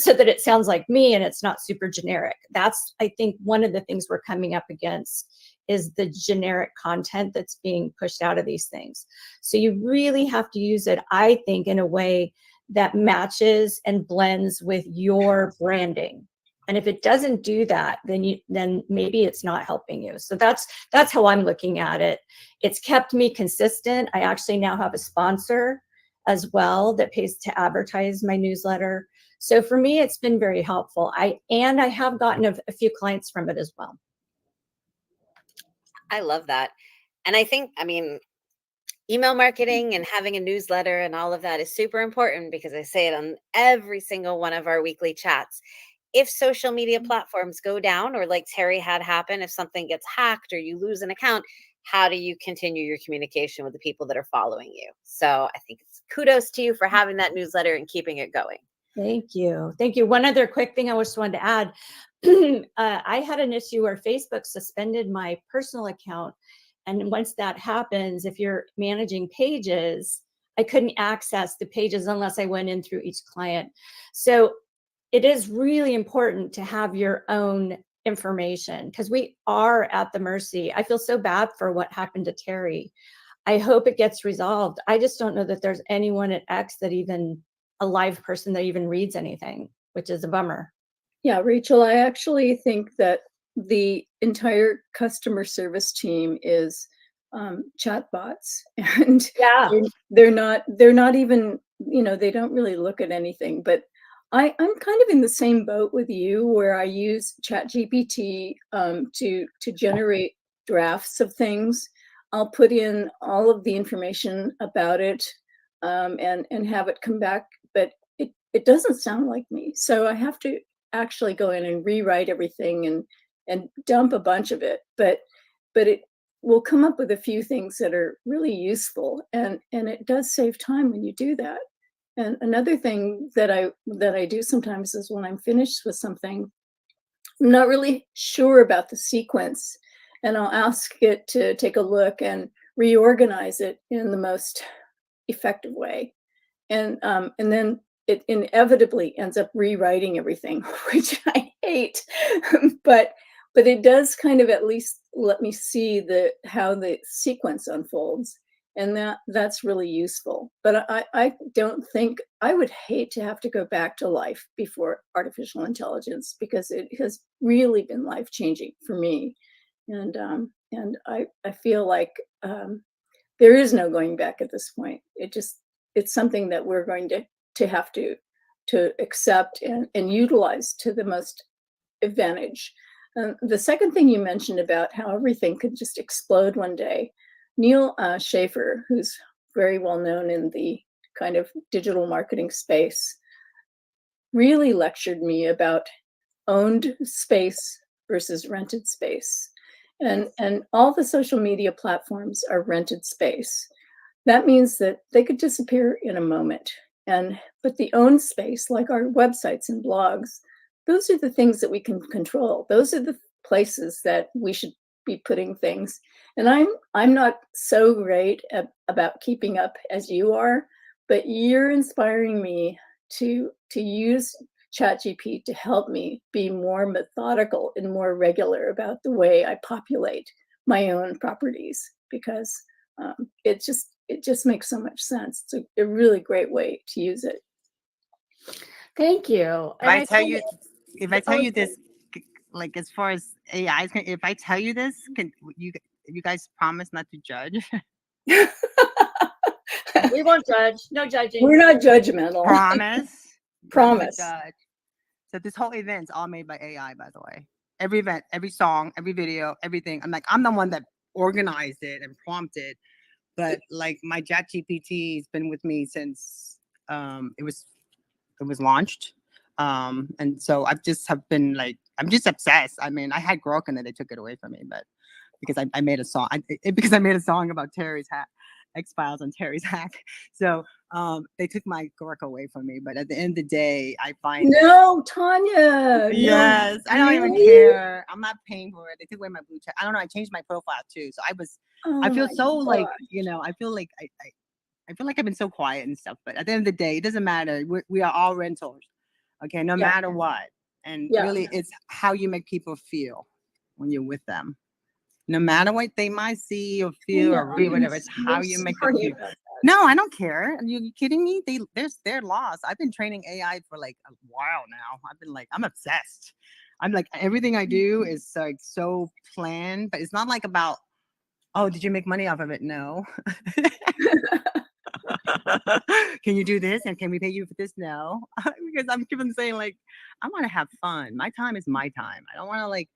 so that it sounds like me and it's not super generic. That's, I think, one of the things we're coming up against is the generic content that's being pushed out of these things. So you really have to use it, I think, in a way that matches and blends with your branding. And if it doesn't do that, then maybe it's not helping you. So that's how I'm looking at it. It's kept me consistent. I actually now have a sponsor as well that pays to advertise my newsletter. So for me, it's been very helpful. I have gotten a few clients from it as well. I love that. And I think, email marketing and having a newsletter and all of that is super important, because I say it on every single one of our weekly chats. If social media platforms go down, or like Terry had happen, if something gets hacked or you lose an account, how do you continue your communication with the people that are following you? So I think it's kudos to you for having that newsletter and keeping it going. Thank you. Thank you. One other quick thing I just wanted to add. I had an issue where Facebook suspended my personal account. And once that happens, if you're managing pages, I couldn't access the pages unless I went in through each client. So it is really important to have your own information, because we are at the mercy. I feel so bad for what happened to Terry. I hope it gets resolved. I just don't know that there's anyone at X that even a live person that even reads anything, which is a bummer. Yeah, Rachel, I actually think that the entire customer service team is chatbots, and Yeah. they're not even, they don't really look at anything. But I'm kind of in the same boat with you, where I use ChatGPT to generate drafts of things. I'll put in all of the information about it, and have it come back, but it doesn't sound like me. So I have to actually go in and rewrite everything and dump a bunch of it. But it will come up with a few things that are really useful, and it does save time when you do that. And another thing that I do sometimes is, when I'm finished with something, I'm not really sure about the sequence, and I'll ask it to take a look and reorganize it in the most effective way. And then it inevitably ends up rewriting everything, which I hate. but it does kind of at least let me see how the sequence unfolds, and that's really useful. But I don't think, I would hate to have to go back to life before artificial intelligence, because it has really been life-changing for me. And I feel like there is no going back at this point. It's something that we're going to have to accept and utilize to the most advantage. The second thing you mentioned about how everything could just explode one day, Neil Schaefer, who's very well known in the kind of digital marketing space, really lectured me about owned space versus rented space. And all the social media platforms are rented space. That means that they could disappear in a moment. But the owned space, like our websites and blogs, those are the things that we can control. Those are the places that we should be putting things. And I'm not so great about keeping up as you are, but you're inspiring me to use ChatGPT to help me be more methodical and more regular about the way I populate my own properties, because it just makes so much sense. It's a really great way to use it. Thank you. If I tell you this, like, as far as AI, if I tell you this, can you guys promise not to judge? We won't judge. No judging. We're not judgmental. Promise. Promise. Judge. So this whole event's all made by AI, by the way. Every event, every song, every video, everything. I'm the one that organized it and prompted, but like my ChatGPT has been with me since it was launched. And so I'm just obsessed. I mean, I had Grok and then they took it away from me, but because I made a song, because I made a song about Terry's hack, X-Files on Terry's hack. So they took my Grok away from me. But at the end of the day, I find No, Tanya. yes, no, I don't even really? care. I'm not paying for it. They took away my blue check. I don't know. I changed my profile too. So Oh I feel my so like, gosh. I feel like I feel like I've been so quiet and stuff. But at the end of the day, it doesn't matter. We are all rentals. Okay, no Yeah. matter what. And Yeah. really, it's how you make people feel when you're with them. No matter what they might see or feel or read, whatever, it's how you make them feel. No, I don't care. Are you kidding me? They're lost. I've been training AI for like a while now. I'm obsessed. I'm like, everything I do is like so planned, but it's not like about, oh, did you make money off of it? No. Can you do this? And can we pay you for this? No. Because I'm keeping saying, like, I want to have fun. My time is my time. I don't want to like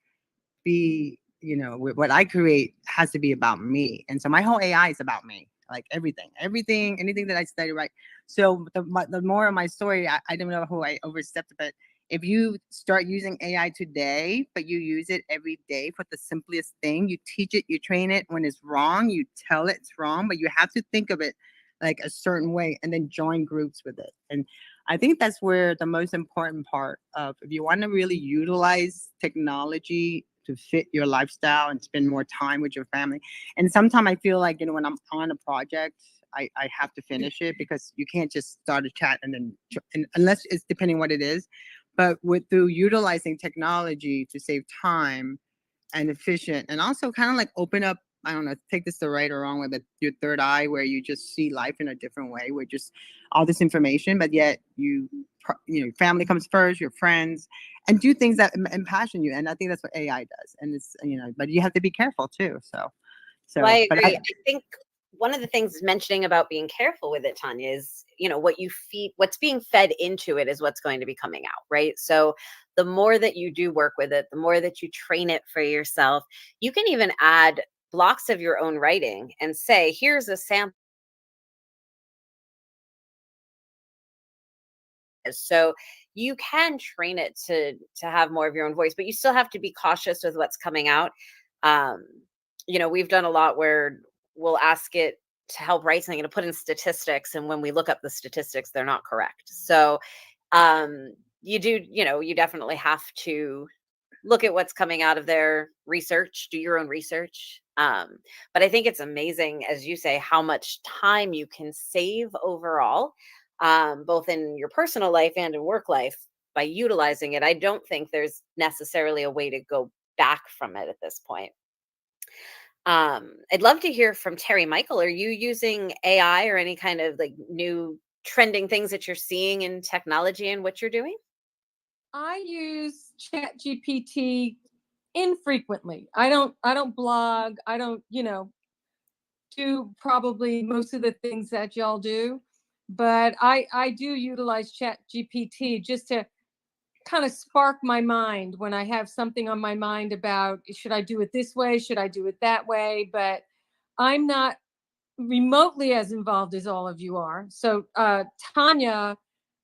be, what I create has to be about me. And so my whole AI is about me, like everything, anything that I study, right? So the more of my story, I don't know who I overstepped, but if you start using AI today, but you use it every day for the simplest thing, you teach it, you train it. When it's wrong, you tell it it's wrong, but you have to think of it like a certain way and then join groups with it. And I think that's where the most important part of, if you want to really utilize technology to fit your lifestyle and spend more time with your family. And sometimes I feel like, when I'm on a project, I have to finish it, because you can't just start a chat and then, unless it's depending what it is. but through utilizing technology to save time and efficient, and also kind of like open up, I don't know, take this the right or wrong way, but your third eye, where you just see life in a different way, with just all this information, but yet you know, family comes first, your friends, and do things that impassion you. And I think that's what AI does. And it's, you know, but you have to be careful too. So Well, I but agree. I think one of the things mentioning about being careful with it, Tanya, is, you know, what you feed, what's being fed into it is what's going to be coming out, right? So the more that you do work with it, the more that you train it for yourself, you can even add blocks of your own writing and say, here's a sample. So you can train it to have more of your own voice, but you still have to be cautious with what's coming out. Um, you know, we've done a lot where we'll ask it to help write something and to put in statistics, and when we look up the statistics, they're not correct. So you do, you know, you definitely have to look at what's coming out of their research, do your own research. But I think it's amazing, as you say, how much time you can save overall, both in your personal life and in work life, by utilizing it. I don't think there's necessarily a way to go back from it at this point. I'd love to hear from Terry. Michael, are you using AI or any kind of like new trending things that you're seeing in technology and what you're doing? I use ChatGPT infrequently. I don't blog. I don't, do probably most of the things that y'all do, but I do utilize ChatGPT just to kind of spark my mind when I have something on my mind about, should I do it this way? Should I do it that way? But I'm not remotely as involved as all of you are. So Tanya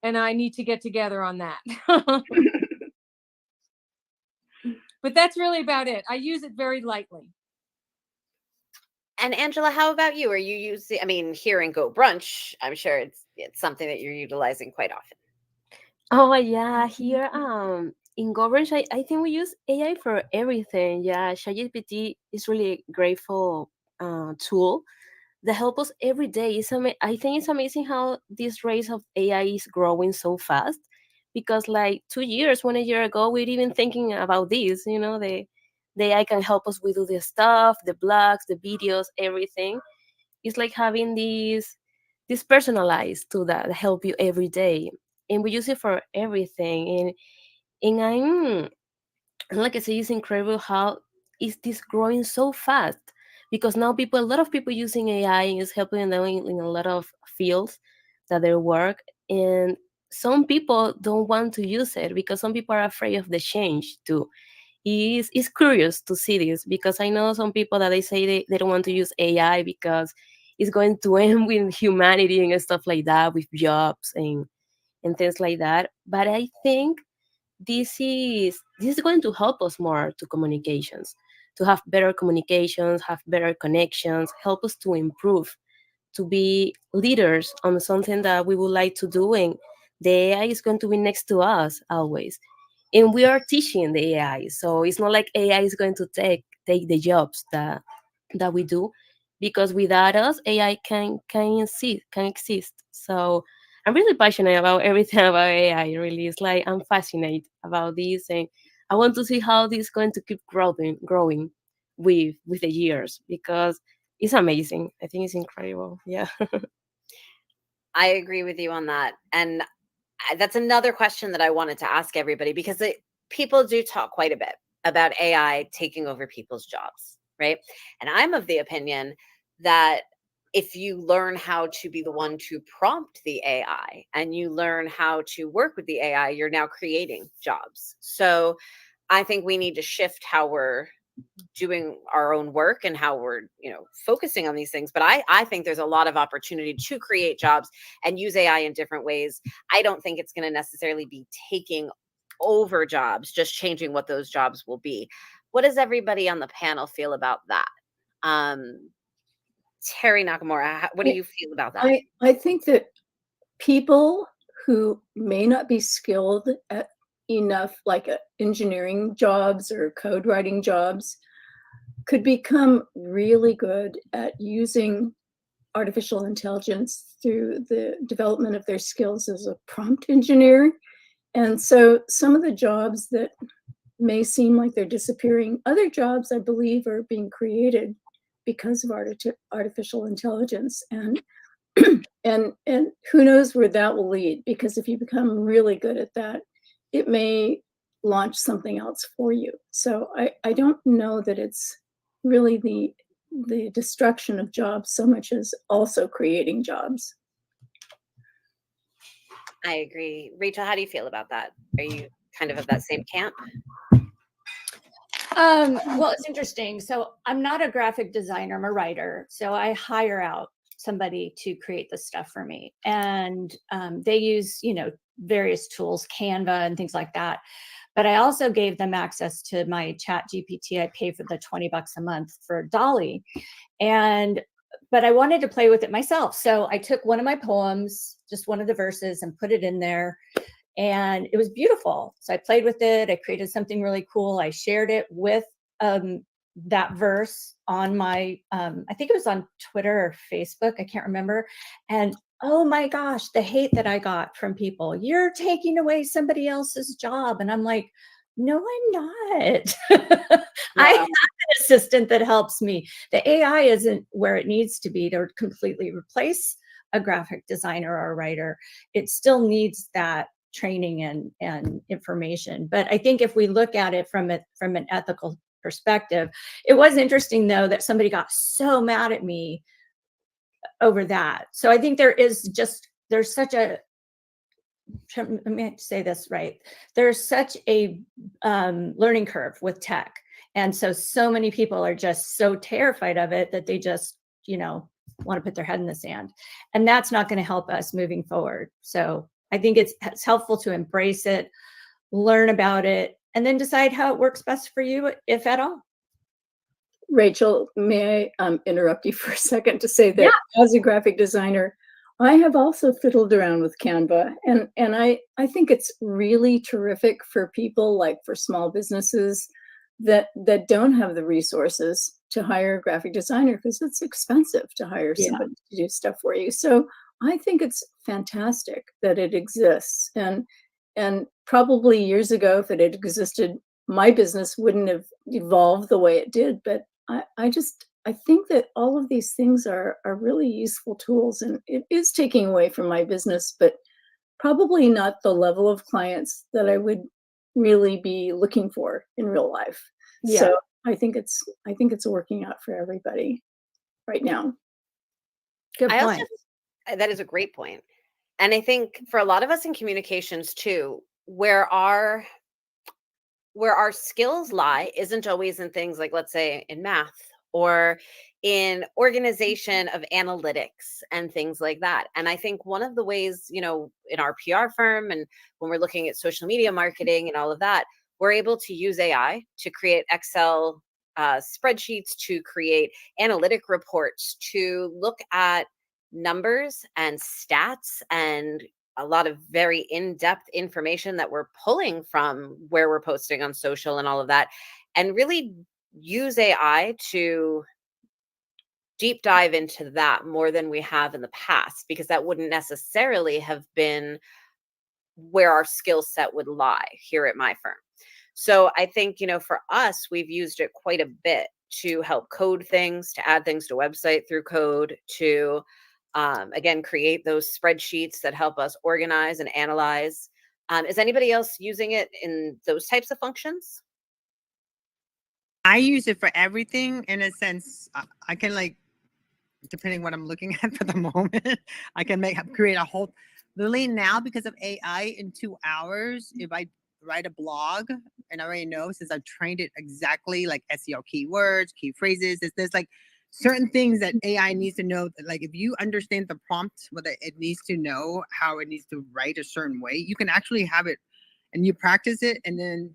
and I need to get together on that. But that's really about it. I use it very lightly. And Angela, how about you? Are you using, I mean, here in Go Brunch, I'm sure it's something that you're utilizing quite often. Oh yeah, here in governance, I think we use AI for everything. Yeah, ChatGPT is really a grateful tool that help us every day. I think it's amazing how this race of AI is growing so fast. Because like 2 years, 1 year ago, we we're even thinking about this. You know, the AI can help us with all the stuff, the blogs, the videos, everything. It's like having this personalized tool that help you every day, and we use it for everything. And like I say, it's incredible how is this growing so fast, because now a lot of people using AI is helping them in a lot of fields that they work. And some people don't want to use it because some people are afraid of the change too. It's curious to see this, because I know some people that they say they don't want to use AI because it's going to end with humanity and stuff like that, with jobs and things like that. But I think this is going to help us more to communications, to have better communications, have better connections, help us to improve, to be leaders on something that we would like to do. And the AI is going to be next to us always. And we are teaching the AI. So it's not like AI is going to take the jobs that we do, because without us, AI can exist. So I'm really passionate about everything about AI. Really, it's like I'm fascinated about this, and I want to see how this is going to keep growing with the years, because it's amazing. I think it's incredible. Yeah. I agree with you on that. And that's another question that I wanted to ask everybody, because people do talk quite a bit about AI taking over people's jobs, right? And I'm of the opinion that if you learn how to be the one to prompt the AI and you learn how to work with the AI, you're now creating jobs. So I think we need to shift how we're doing our own work and how we're, focusing on these things. But I think there's a lot of opportunity to create jobs and use AI in different ways. I don't think it's going to necessarily be taking over jobs, just changing what those jobs will be. What does everybody on the panel feel about that? Terry Nakamura, what do you feel about that? I think that people who may not be skilled at enough, like engineering jobs or code writing jobs, could become really good at using artificial intelligence through the development of their skills as a prompt engineer. And so some of the jobs that may seem like they're disappearing, other jobs I believe are being created because of artificial intelligence. And and who knows where that will lead, because if you become really good at that, it may launch something else for you. So I don't know that it's really the destruction of jobs so much as also creating jobs. I agree. Rachel, how do you feel about that? Are you kind of that same camp? Well, it's interesting. So I'm not a graphic designer, I'm a writer. So I hire out somebody to create this stuff for me. And they use, various tools, Canva and things like that. But I also gave them access to my chat GPT. I pay for the $20 a month for Dolly. But I wanted to play with it myself. So I took one of my poems, just one of the verses, and put it in there. And it was beautiful. So I played with it. I created something really cool. I shared it with that verse on my, I think it was on Twitter or Facebook. I can't remember. And oh my gosh, the hate that I got from people. You're taking away somebody else's job. And I'm like, no, I'm not. I have an assistant that helps me. The AI isn't where it needs to be to completely replace a graphic designer or a writer. It still needs that training and information. But I think if we look at it from an ethical perspective, it was interesting though that somebody got so mad at me over that. So I think there's such a, let me say this right, there's such a learning curve with tech, and so many people are just so terrified of it that they just want to put their head in the sand, and that's not going to help us moving forward. So I think it's helpful to embrace it, learn about it, and then decide how it works best for you, if at all. Rachel, may I interrupt you for a second to say that as a graphic designer, I have also fiddled around with Canva, and I think it's really terrific for people, like for small businesses that don't have the resources to hire a graphic designer, because it's expensive to hire somebody to do stuff for you. So I think it's fantastic that it exists, and probably years ago, if it had existed, my business wouldn't have evolved the way it did. But I think that all of these things are really useful tools, and it is taking away from my business, but probably not the level of clients that I would really be looking for in real life. Yeah. So I think it's working out for everybody right now. Good point. That is a great point. And I think for a lot of us in communications too, where our skills lie isn't always in things like, let's say, in math or in organization of analytics and things like that. And I think one of the ways, in our PR firm and when we're looking at social media marketing and all of that, we're able to use AI to create Excel spreadsheets, to create analytic reports, to look at numbers and stats and a lot of very in-depth information that we're pulling from where we're posting on social and all of that, and really use AI to deep dive into that more than we have in the past, because that wouldn't necessarily have been where our skill set would lie here at my firm. So I think, for us, we've used it quite a bit to help code things, to add things to website through code, to again, create those spreadsheets that help us organize and analyze. Is anybody else using it in those types of functions? I use it for everything in a sense. I can, like, depending what I'm looking at for the moment, I can create a whole, literally now because of AI, in 2 hours, if I write a blog, and I already know, since I've trained it exactly, like SEO keywords, key phrases, there's like certain things that AI needs to know, that, like, if you understand the prompt, whether it needs to know how it needs to write a certain way, you can actually have it and you practice it. And then,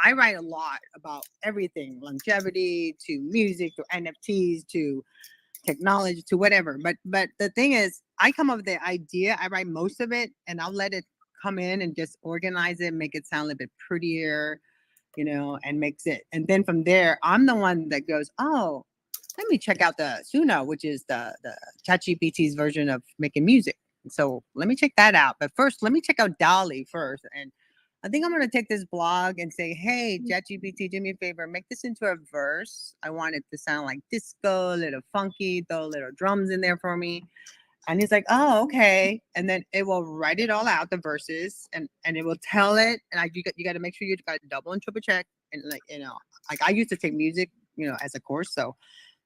I write a lot about everything, longevity to music to NFTs to technology to whatever. But the thing is, I come up with the idea, I write most of it, and I'll let it come in and just organize it, make it sound a little bit prettier, and makes it. And then from there, I'm the one that goes, oh, let me check out the Suno, which is the ChatGPT's version of making music. So let me check that out. But first, let me check out Dolly first. And I think I'm going to take this blog and say, hey, ChatGPT, do me a favor, make this into a verse. I want it to sound like disco, a little funky, throw little drums in there for me. And he's like, oh, okay. And then it will write it all out, the verses, and it will tell it. And you got to make sure you got to double and triple check. And like, like I used to take music, as a course.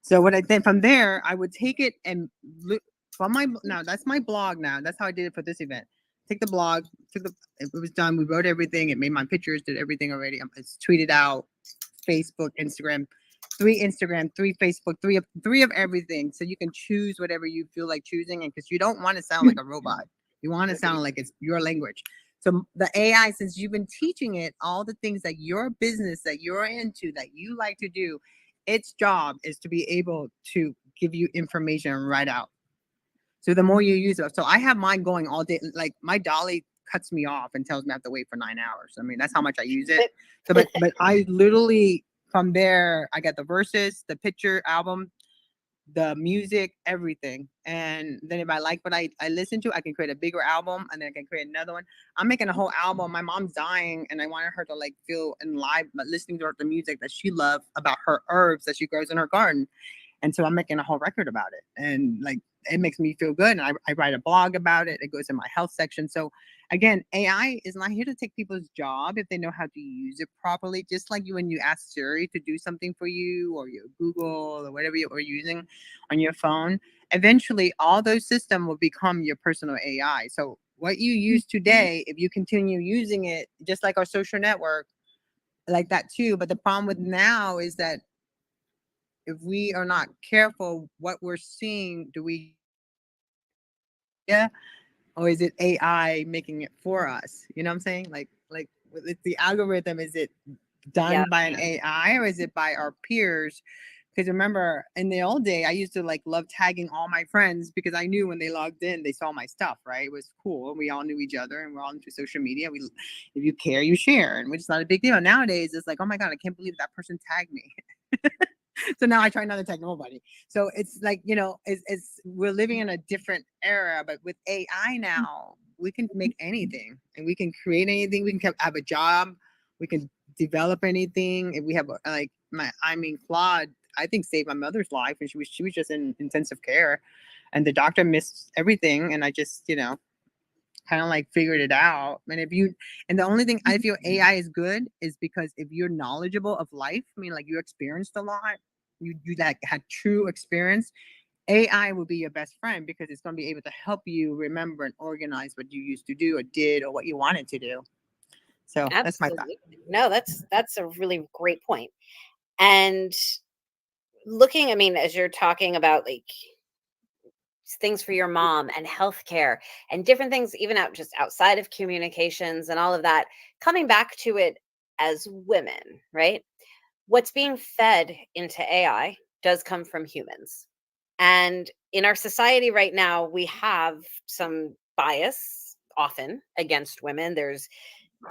So what I did from there, I would take it and look from now that's my blog now. That's how I did it for this event. Take the blog, it was done. We wrote everything. It made my pictures, did everything already. It's tweeted out, Facebook, Instagram, 3 Facebook, three of everything. So you can choose whatever you feel like choosing. And because you don't want to sound like a robot, you want to sound like it's your language. So the AI, since you've been teaching it all the things that your business that you're into, that you like to do, its job is to be able to give you information right out. So the more you use it, so I have mine going all day. Like my Dolly cuts me off and tells me I have to wait for 9 hours. I mean, that's how much I use it. So, but I literally from there, I got the verses, the picture album, the music, everything. And then if I like what I listen to, I can create a bigger album, and then I can create another one. I'm making a whole album. My mom's dying, and I wanted her to like feel in live, but listening to the music that she loved about her herbs that she grows in her garden. And so I'm making a whole record about it. And like, it makes me feel good. And I write a blog about it. It goes in my health section. So again, AI is not here to take people's job if they know how to use it properly. Just like when you ask Siri to do something for you, or your Google, or whatever you're using on your phone, eventually all those systems will become your personal AI. So what you use today, if you continue using it, just like our social network, like that too. But the problem with now is that if we are not careful, what we're seeing, or is it AI making it for us? You know what I'm saying? Like with the algorithm, is it done by an AI, or is it by our peers? Because remember, in the old day, I used to like love tagging all my friends because I knew when they logged in, they saw my stuff, right? It was cool. We all knew each other, and we're all into social media. If you care, you share, and which is not a big deal. Nowadays, it's like, oh my God, I can't believe that person tagged me. So now I try not to tag nobody. So it's like, it's we're living in a different era, but with AI now, we can make anything, and we can create anything. We can have a job. We can develop anything. If we have Claude, I think, saved my mother's life, and she was just in intensive care, and the doctor missed everything. And I just, kind of like figured it out. And the only thing I feel AI is good is because if you're knowledgeable of life, I mean, like you experienced a lot, you like had true experience, AI will be your best friend because it's going to be able to help you remember and organize what you used to do or did or what you wanted to do. So that's my thought. Absolutely. No, that's a really great point. And looking, I mean, as you're talking about like things for your mom and healthcare and different things, even just outside of communications and all of that, coming back to it as women, right? What's being fed into AI does come from humans. And in our society right now, we have some bias often against women. There's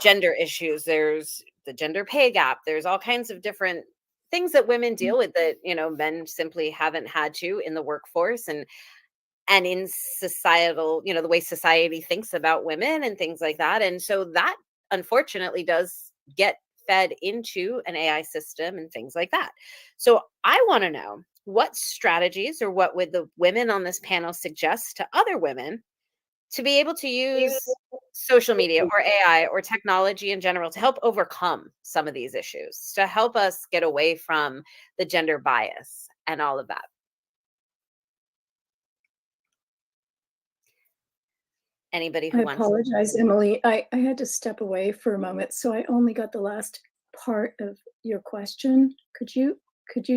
gender issues, there's the gender pay gap, there's all kinds of different things that women deal with that, men simply haven't had to in the workforce and in societal, the way society thinks about women and things like that. And so that unfortunately does get fed into an AI system and things like that. So I want to know, what strategies or what would the women on this panel suggest to other women to be able to use social media or AI or technology in general to help overcome some of these issues, to help us get away from the gender bias and all of that? Anybody who I wants? apologize, Emily. I had to step away for a moment, so I only got the last part of your question. Could you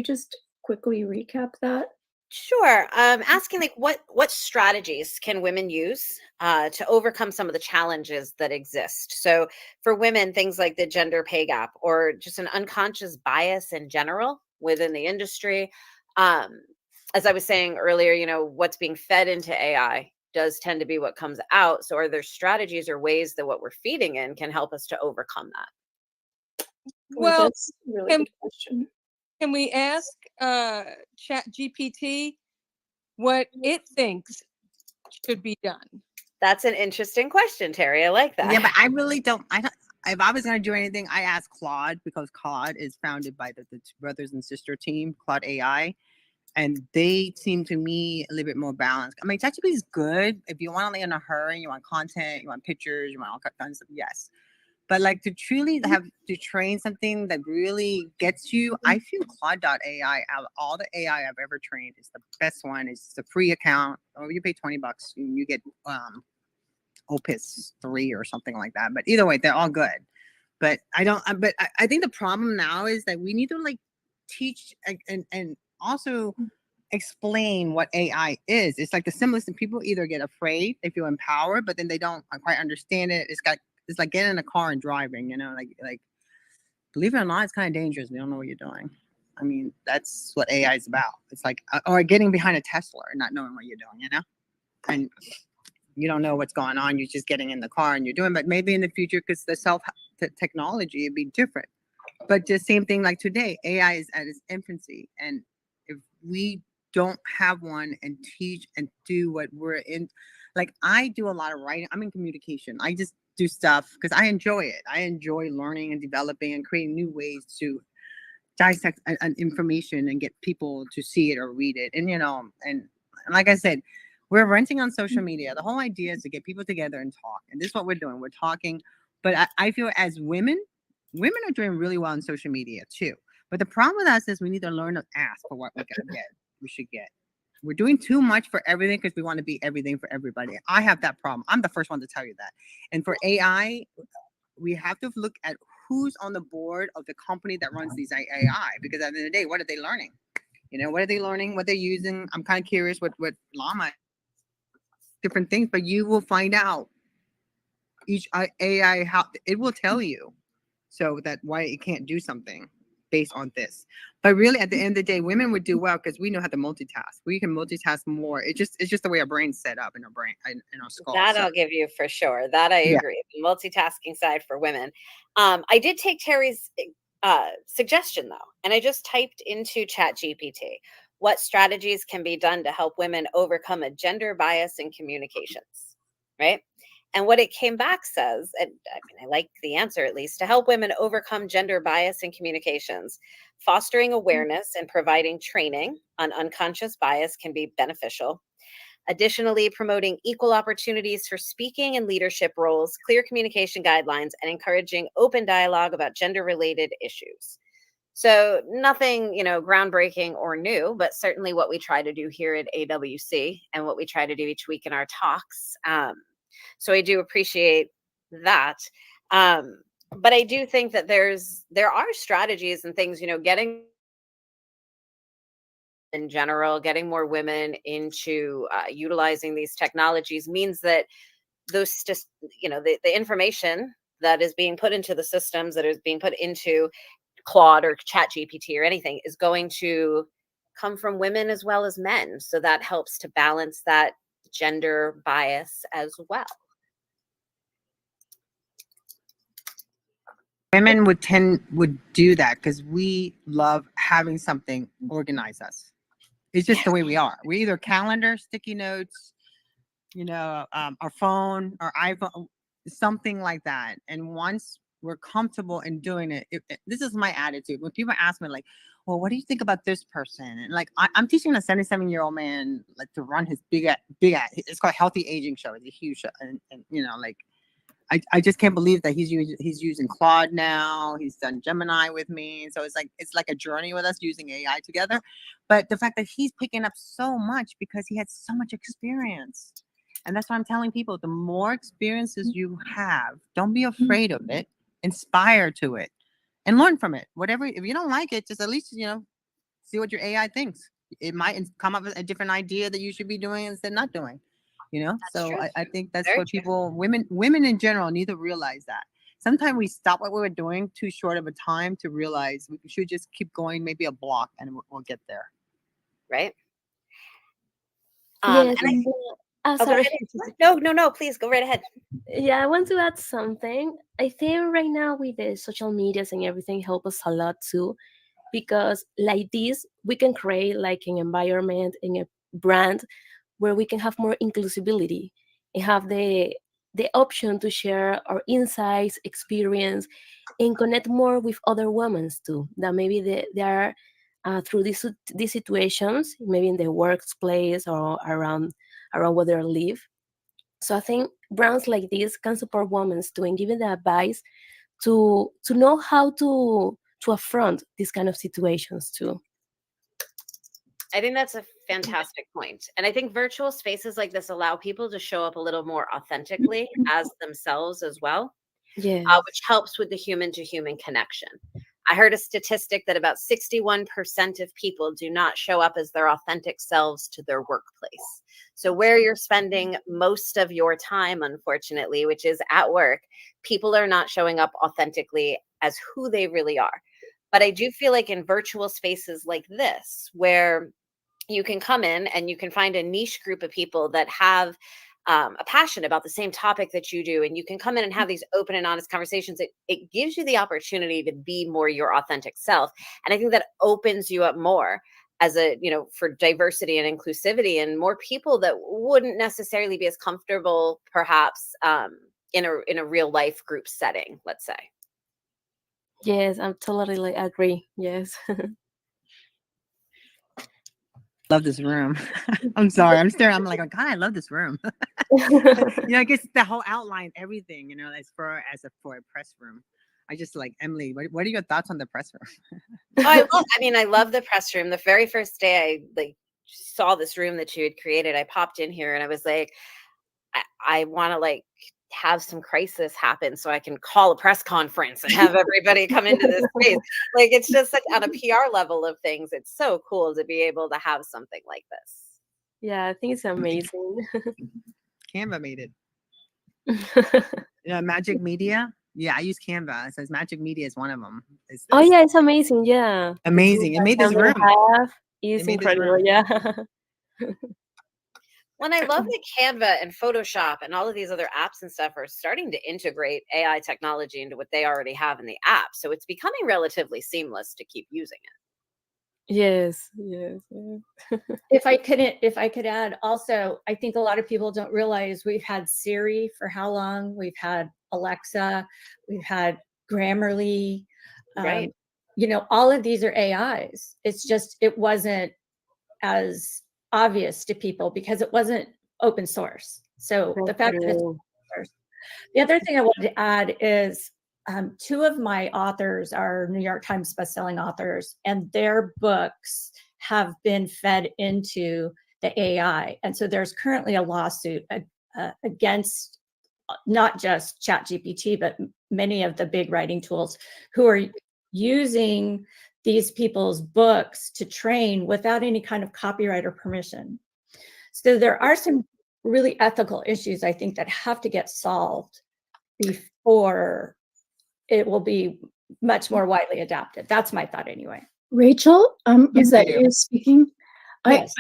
just quickly recap that? Sure. Asking like what strategies can women use to overcome some of the challenges that exist? So for women, things like the gender pay gap or just an unconscious bias in general within the industry. As I was saying earlier, what's being fed into AI does tend to be what comes out. So are there strategies or ways that what we're feeding in can help us to overcome that? Well, that's a really good question. Can we ask ChatGPT what it thinks should be done? That's an interesting question, Terry. I like that. Yeah, but I really don't. if I was going to do anything, I asked Claude, because Claude is founded by the brothers and sister team, Claude AI. And they seem to me a little bit more balanced. I mean, ChatGPT is good if you want to in a hurry, you want content, you want pictures, you want all kinds of stuff. Yes, but like to truly have to train something that really gets you, I feel Claude.ai out of all the AI I've ever trained is the best one. It's the free account. Oh, you pay $20 and you get Opus 3 or something like that. But either way, they're all good. But I think the problem now is that we need to like teach and also explain what AI is. It's like the simplest, and people either get afraid, they feel empowered, but then they don't quite understand it. It's like getting in a car and driving, you know, like believe it or not, it's kind of dangerous. You don't know what you're doing. I mean, that's what AI is about. It's like, or getting behind a Tesla and not knowing what you're doing, you know, and you don't know what's going on. You're just getting in the car and you're doing, but maybe in the future, because the technology would be different. But the same thing like today, AI is at its infancy. And if we don't have one and teach and do what we're in, like I do a lot of writing. I'm in communication. I just do stuff because I enjoy it. I enjoy learning and developing and creating new ways to dissect an information and get people to see it or read it. And, you know, and like I said, we're renting on social media. The whole idea is to get people together and talk. And this is what we're doing. We're talking. But I feel as women are doing really well on social media too. But the problem with us is we need to learn to ask for what we should get. We're doing too much for everything because we want to be everything for everybody. I have that problem. I'm the first one to tell you that. And for AI, we have to look at who's on the board of the company that runs these AI, because at the end of the day, what are they learning? You know, what are they learning? What they're using? I'm kind of curious what Llama, different things, but you will find out each AI how it will tell you, so that why it can't do something based on this. But really, at the end of the day, women would do well because we know how to multitask. We can multitask more. It's just the way our brain's set up in our brain, in our skull. That I'll give you for sure. That I agree. The multitasking side for women. I did take Terry's suggestion though, and I just typed into ChatGPT what strategies can be done to help women overcome a gender bias in communications, right? And what it came back says, and I mean, I like the answer at least, to help women overcome gender bias in communications, fostering awareness and providing training on unconscious bias can be beneficial. Additionally, promoting equal opportunities for speaking and leadership roles, clear communication guidelines, and encouraging open dialogue about gender-related issues. So nothing, you know, groundbreaking or new, but certainly what we try to do here at AWC and what we try to do each week in our talks. So I do appreciate that. But I do think that there are strategies and things, you know, getting in general, getting more women into utilizing these technologies means that those just, you know, the information that is being put into the systems, that is being put into Claude or Chat GPT or anything, is going to come from women as well as men. So that helps to balance that gender bias as well. Women would do that because we love having something organize us. It's just the way we are. We either calendar, sticky notes, you know, our phone, our iPhone, something like that. And once we're comfortable in doing it, this is my attitude. When people ask me like, well, what do you think about this person? And like, I'm teaching a 77-year-old man like to run his big, it's called Healthy Aging Show. It's a huge show. And you know, like, I just can't believe that he's using Claude now. He's done Gemini with me. So it's like a journey with us using AI together. But the fact that he's picking up so much because he had so much experience. And that's why I'm telling people, the more experiences you have, don't be afraid of it. Inspire to it and learn from it. Whatever, if you don't like it, just at least, you know, see what your AI thinks. It might come up with a different idea that you should be doing instead of not doing. You know, that's so I think that's what people, women in general need to realize that. Sometimes we stop what we were doing too short of a time to realize we should just keep going, maybe a block, and we'll get there. Right. Yes. Sorry. No, please go right ahead. Yeah, I want to add something. I think right now with the social medias and everything help us a lot too, because like this, we can create like an environment and a brand where we can have more inclusivity and have the the option to share our insights, experience, and connect more with other women too. That maybe they are through these situations, maybe in the workplace or around where they live. So I think brands like this can support women too and give them the advice to know how to affront these kind of situations too. I think that's a fantastic point. And I think virtual spaces like this allow people to show up a little more authentically as themselves as well, Yes. which helps with the human to human connection. I heard a statistic that about 61% of people do not show up as their authentic selves to their workplace. So where you're spending most of your time, unfortunately, which is at work, people are not showing up authentically as who they really are. But I do feel like in virtual spaces like this, where you can come in and you can find a niche group of people that have a passion about the same topic that you do, and you can come in and have these open and honest conversations. It gives you the opportunity to be more your authentic self. And I think that opens you up more as a, for diversity and inclusivity, and more people that wouldn't necessarily be as comfortable perhaps in a real life group setting, let's say. Yes, I'm totally agree. Yes. Love this room. I'm sorry. I'm staring. I'm like, oh, God, I love this room. I guess the whole outline, everything, for a press room. I just like, Emily, what are your thoughts on the press room? I love the press room. The very first day I saw this room that you had created, I popped in here and I was like, I want to have some crisis happen so I can call a press conference and have everybody come into this space. It's just on a PR level of things. It's so cool to be able to have something like this. Yeah, I think it's amazing. Canva made it. Magic Media. Yeah, I use Canva. It says Magic Media is one of them. Yeah, it's amazing. Yeah. Amazing. It made this room. It's incredible. Yeah. When I love that Canva and Photoshop and all of these other apps and stuff are starting to integrate AI technology into what they already have in the app. So it's becoming relatively seamless to keep using it. Yes. If I could add also, I think a lot of people don't realize we've had Siri for how long? We've had Alexa, we've had Grammarly. Right. All of these are AIs. It's just, it wasn't as obvious to people because it wasn't open source. So the fact that it's open source. The other thing I wanted to add is two of my authors are New York Times bestselling authors, and their books have been fed into the AI. And so there's currently a lawsuit against not just ChatGPT, but many of the big writing tools who are using these people's books to train without any kind of copyright or permission. So there are some really ethical issues, I think, that have to get solved before it will be much more widely adopted. That's my thought anyway. Rachel, is that you speaking? Yes.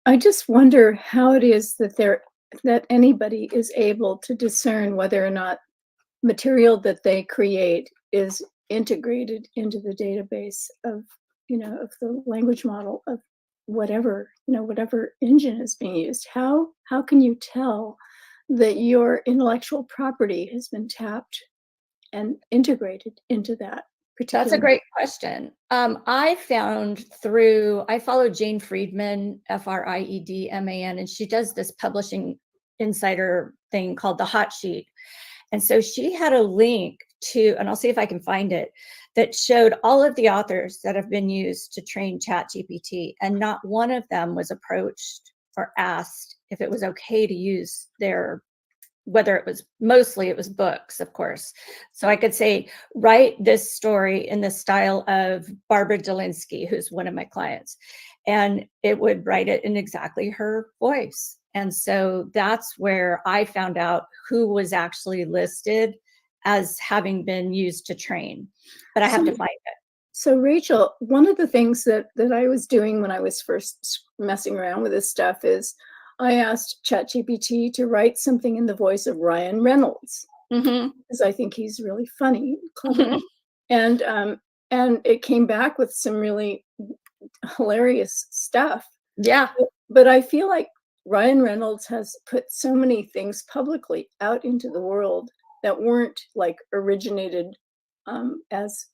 I just wonder how it is that anybody is able to discern whether or not material that they create is integrated into the database of the language model of whatever engine is being used. How can you tell that your intellectual property has been tapped and integrated into that? That's a great question. I follow Jane Friedman, Friedman, and she does this publishing insider thing called the Hot Sheet. And so she had a link to, and I'll see if I can find it, that showed all of the authors that have been used to train ChatGPT, and not one of them was approached or asked if it was okay to use mostly it was books, of course. So I could say, write this story in the style of Barbara Delinsky, who's one of my clients, and it would write it in exactly her voice. And so that's where I found out who was actually listed as having been used to train, but I have to find it. So Rachel, one of the things that I was doing when I was first messing around with this stuff is I asked ChatGPT to write something in the voice of Ryan Reynolds, because I think he's really funny, clever. And it came back with some really hilarious stuff. Yeah. But I feel like Ryan Reynolds has put so many things publicly out into the world that weren't like originated as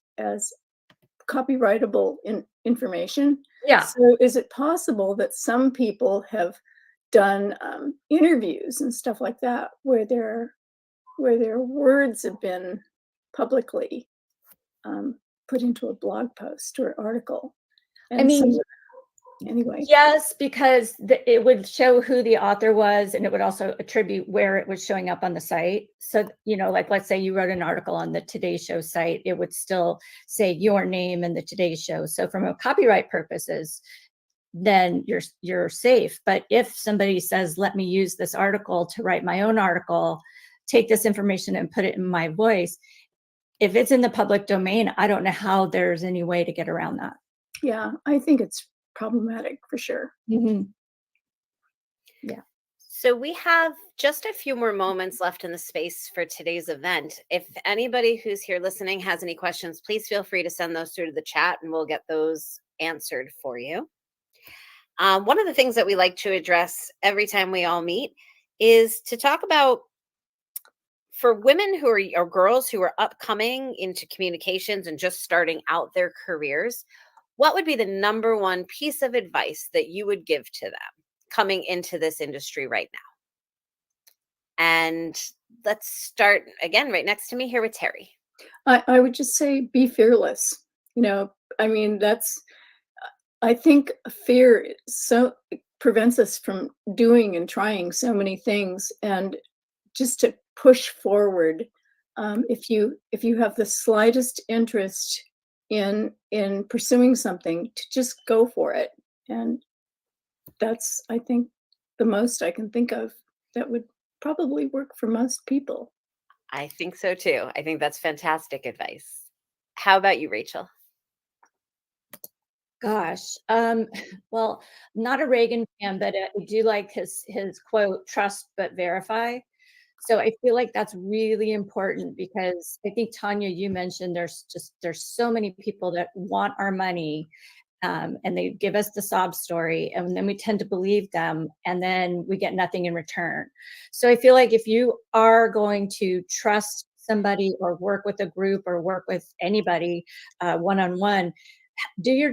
copyrightable information. Yeah. So is it possible that some people have done interviews and stuff like that where their words have been publicly put into a blog post or article? And I mean, anyway. Yes, because it would show who the author was, and it would also attribute where it was showing up on the site. So, like let's say you wrote an article on the Today Show site, it would still say your name and the Today Show. So from a copyright purposes, then you're safe. But if somebody says, let me use this article to write my own article, take this information and put it in my voice, if it's in the public domain, I don't know how there's any way to get around that. Yeah, I think it's problematic for sure. Mm-hmm. Yeah. So we have just a few more moments left in the space for today's event. If anybody who's here listening has any questions, please feel free to send those through to the chat and we'll get those answered for you. One of the things that we like to address every time we all meet is to talk about, for women who are, or girls who are upcoming into communications and just starting out their careers, what would be the number one piece of advice that you would give to them coming into this industry right now? And let's start again right next to me here with Terry. I would just say be fearless. I mean, I think fear prevents us from doing and trying so many things, and just to push forward. If you have the slightest interest in pursuing something, to just go for it. And that's, I think, the most I can think of that would probably work for most people. I think so too. I think that's fantastic advice. How about you, Rachel? Gosh, well, not a Reagan fan, but I do like his quote, trust but verify. So I feel like that's really important, because I think, Tanya, you mentioned there's so many people that want our money, and they give us the sob story, and then we tend to believe them, and then we get nothing in return. So I feel like if you are going to trust somebody or work with a group or work with anybody one-on-one, do your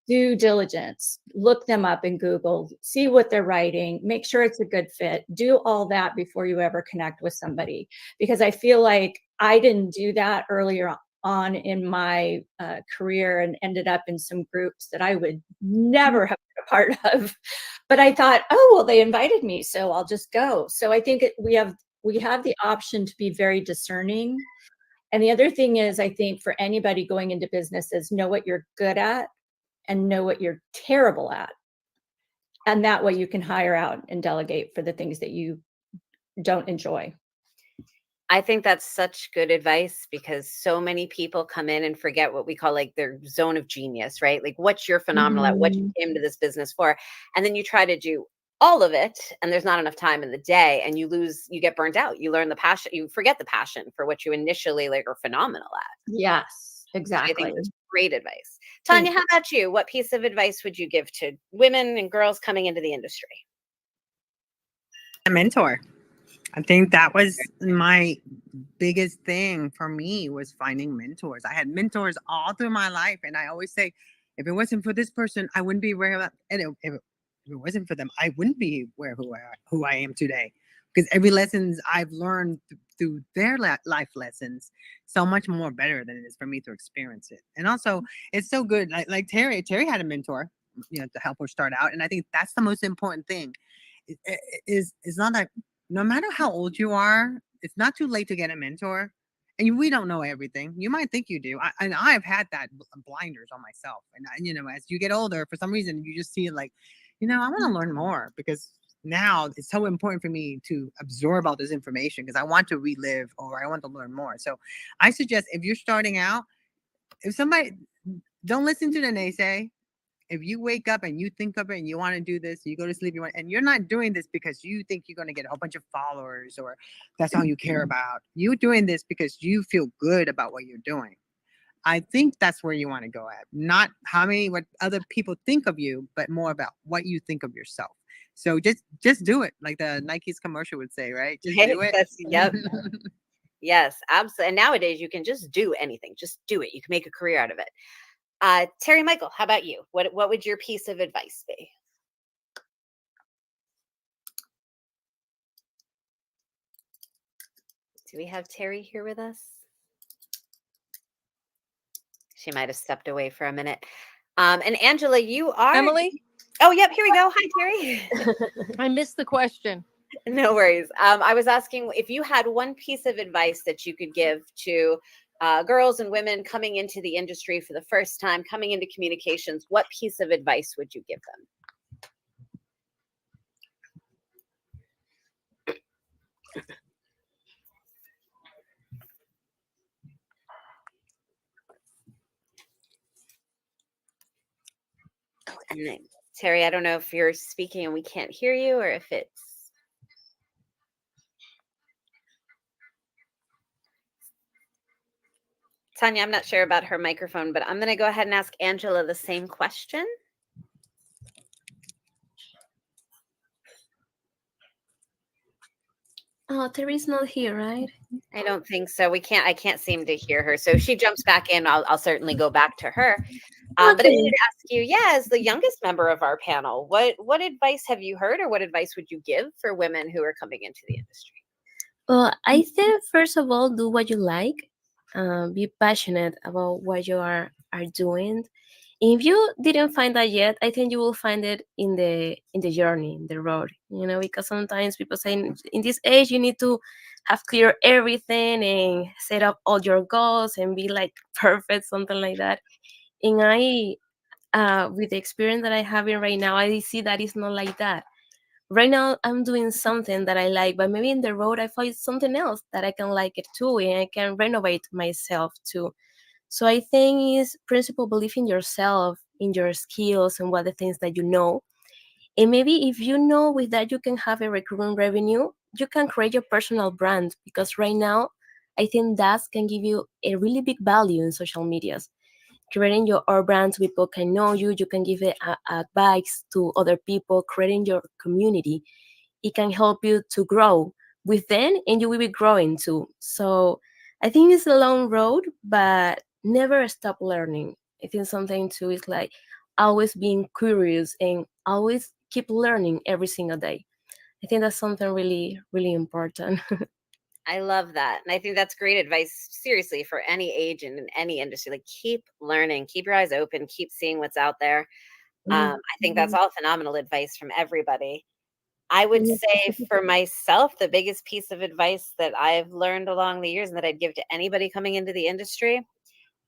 due diligence, look them up in Google, see what they're writing, make sure it's a good fit, do all that before you ever connect with somebody. Because I feel like I didn't do that earlier on in my career and ended up in some groups that I would never have been a part of. But I thought, oh, well, they invited me, so I'll just go. So I think we have the option to be very discerning. And the other thing is, I think for anybody going into business, is know what you're good at and know what you're terrible at. And that way you can hire out and delegate for the things that you don't enjoy. I think that's such good advice, because so many people come in and forget what we call like their zone of genius, right? Like what you're phenomenal at, what you came to this business for. And then you try to do all of it, and there's not enough time in the day, and you get burnt out. You learn the passion, you forget the passion for what you initially are phenomenal at. Yes, exactly. I think that's great advice. Tanya, how about you? What piece of advice would you give to women and girls coming into the industry? A mentor. I think that was my biggest thing for me, was finding mentors. I had mentors all through my life, and I always say, if it wasn't for this person, I wouldn't be where. And if it wasn't for them, I wouldn't be who I am today. Because every lessons I've learned through their life lessons, so much more better than it is for me to experience it. And also, it's so good. Like Terry had a mentor, to help her start out, and I think that's the most important thing. It's not that no matter how old you are, it's not too late to get a mentor. And we don't know everything. You might think you do. And I've had that blinders on myself. And, as you get older, for some reason, you just see it like, I want to learn more, because now it's so important for me to absorb all this information, because I want to relive, or I want to learn more. So I suggest, if you're starting out, don't listen to the naysay. If you wake up and you think of it and you want to do this, you go to sleep, and you're not doing this because you think you're going to get a whole bunch of followers, or that's all you care about. You're doing this because you feel good about what you're doing. I think that's where you want to go at. Not what other people think of you, but more about what you think of yourself. So just do it, like the Nike's commercial would say, right? Just Right? do it. Yep. Yes, absolutely. And nowadays you can just do anything. Just do it. You can make a career out of it. Terry Michael, how about you? What would your piece of advice be? Do we have Terry here with us? She might have stepped away for a minute. And Angela, you are Emily, Oh, yep, here we go. Hi, Terry. I missed the question. No worries. I was asking if you had one piece of advice that you could give to girls and women coming into the industry for the first time, coming into communications, what piece of advice would you give them? And then, Terry, I don't know if you're speaking and we can't hear you or if it's. Tanya, I'm not sure about her microphone, but I'm going to go ahead and ask Angela the same question. Oh, Terry's not here, right? I don't think so. I can't seem to hear her. So if she jumps back in, I'll certainly go back to her. But I Okay. wanted to ask you, as the youngest member of our panel, what advice have you heard or what advice would you give for women who are coming into the industry? Well, I think first of all, do what you like. Be passionate about what you are doing. If you didn't find that yet, I think you will find it in the journey, in the road. Because sometimes people say in this age you need to have clear everything and set up all your goals and be like perfect, something like that. And with the experience that I have in right now, I see that it's not like that. Right now I'm doing something that I like, but maybe in the road I find something else that I can like it too, and I can renovate myself too. So I think is principle belief in yourself, in your skills, and what the things that you know. And maybe if you know with that you can have a recurring revenue, you can create your personal brand, because right now I think that can give you a really big value in social medias. Creating your own brands, people can know you. You can give it advice to other people. Creating your community, it can help you to grow within, and you will be growing too. So I think it's a long road, but never stop learning. I think something too is like always being curious and always keep learning every single day. I think that's something really, really important. I love that. And I think that's great advice, seriously, for any age and in any industry. Like, keep learning, keep your eyes open, keep seeing what's out there. I think that's all phenomenal advice from everybody. I would say for myself, the biggest piece of advice that I've learned along the years and that I'd give to anybody coming into the industry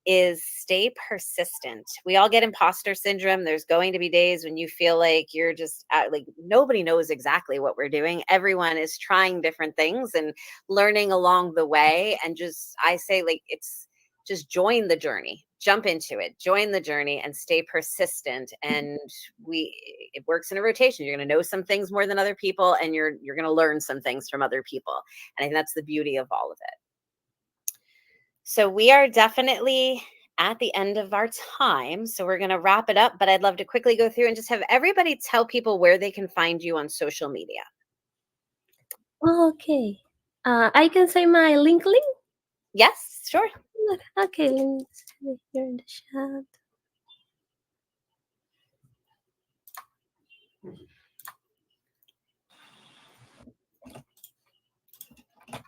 is stay persistent. We all get imposter syndrome. There's going to be days when you feel like you're just like nobody knows exactly what we're doing. Everyone is trying different things and learning along the way. And I say, like, it's just join the journey, jump into it, join the journey and stay persistent. And it works in a rotation. You're going to know some things more than other people, and you're going to learn some things from other people. And I think that's the beauty of all of it. So we are definitely at the end of our time. So we're going to wrap it up, but I'd love to quickly go through and just have everybody tell people where they can find you on social media. Okay. I can say my link. Yes, sure. Okay, let me see it here in the chat.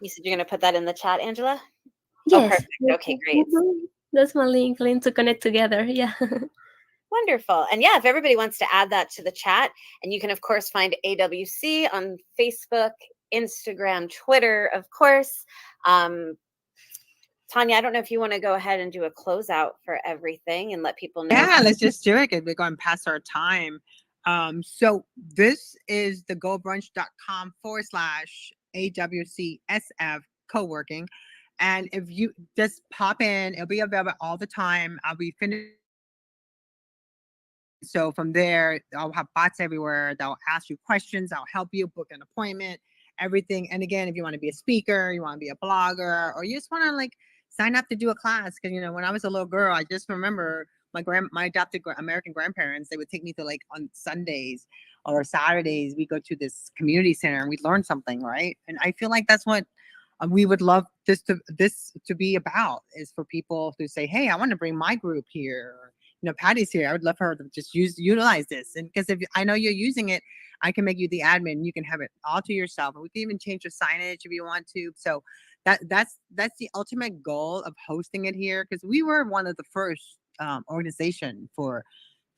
You said you're going to put that in the chat, Angela? Yes. Oh, perfect. Okay, great. That's my link to connect together. Yeah. Wonderful. And yeah, if everybody wants to add that to the chat, and you can, of course, find AWC on Facebook, Instagram, Twitter, of course. Tanya, I don't know if you want to go ahead and do a closeout for everything and let people know. Yeah, let's just do it because we're going past our time. So this is the gobrunch.com/AWCSF co-working. And if you just pop in, it'll be available all the time. I'll be finished. So from there, I'll have bots everywhere. They'll ask you questions. I'll help you book an appointment, everything. And again, if you want to be a speaker, you want to be a blogger, or you just want to like sign up to do a class. Because, when I was a little girl, I just remember my adopted American grandparents, they would take me to, like, on Sundays or Saturdays, we go to this community center and we'd learn something, right? And I feel like that's what we would love this to be about, is for people to say, hey, I want to bring my group here. Or, Patty's here. I would love her to just utilize this. And because if I know you're using it, I can make you the admin. You can have it all to yourself. And we can even change the signage if you want to. So that's the ultimate goal of hosting it here, because we were one of the first organization for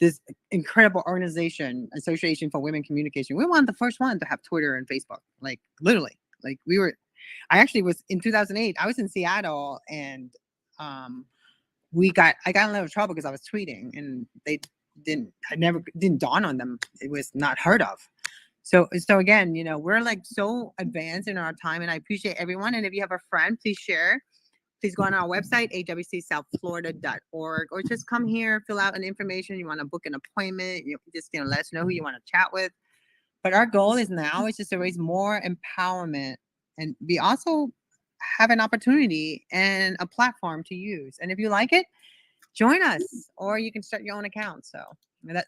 this incredible organization, Association for Women Communication. We were one of the first one to have Twitter and Facebook, like literally. Like I actually was in 2008. I was in Seattle, and I got in a little trouble because I was tweeting, and they didn't dawn on them. It was not heard of. So again, we're like so advanced in our time, and I appreciate everyone. And if you have a friend, please share. Please go on our website, awcsouthflorida.org, or just come here, fill out an information. You want to book an appointment, just let us know who you want to chat with. But our goal is just to raise more empowerment, and we also have an opportunity and a platform to use. And if you like it, join us, or you can start your own account. So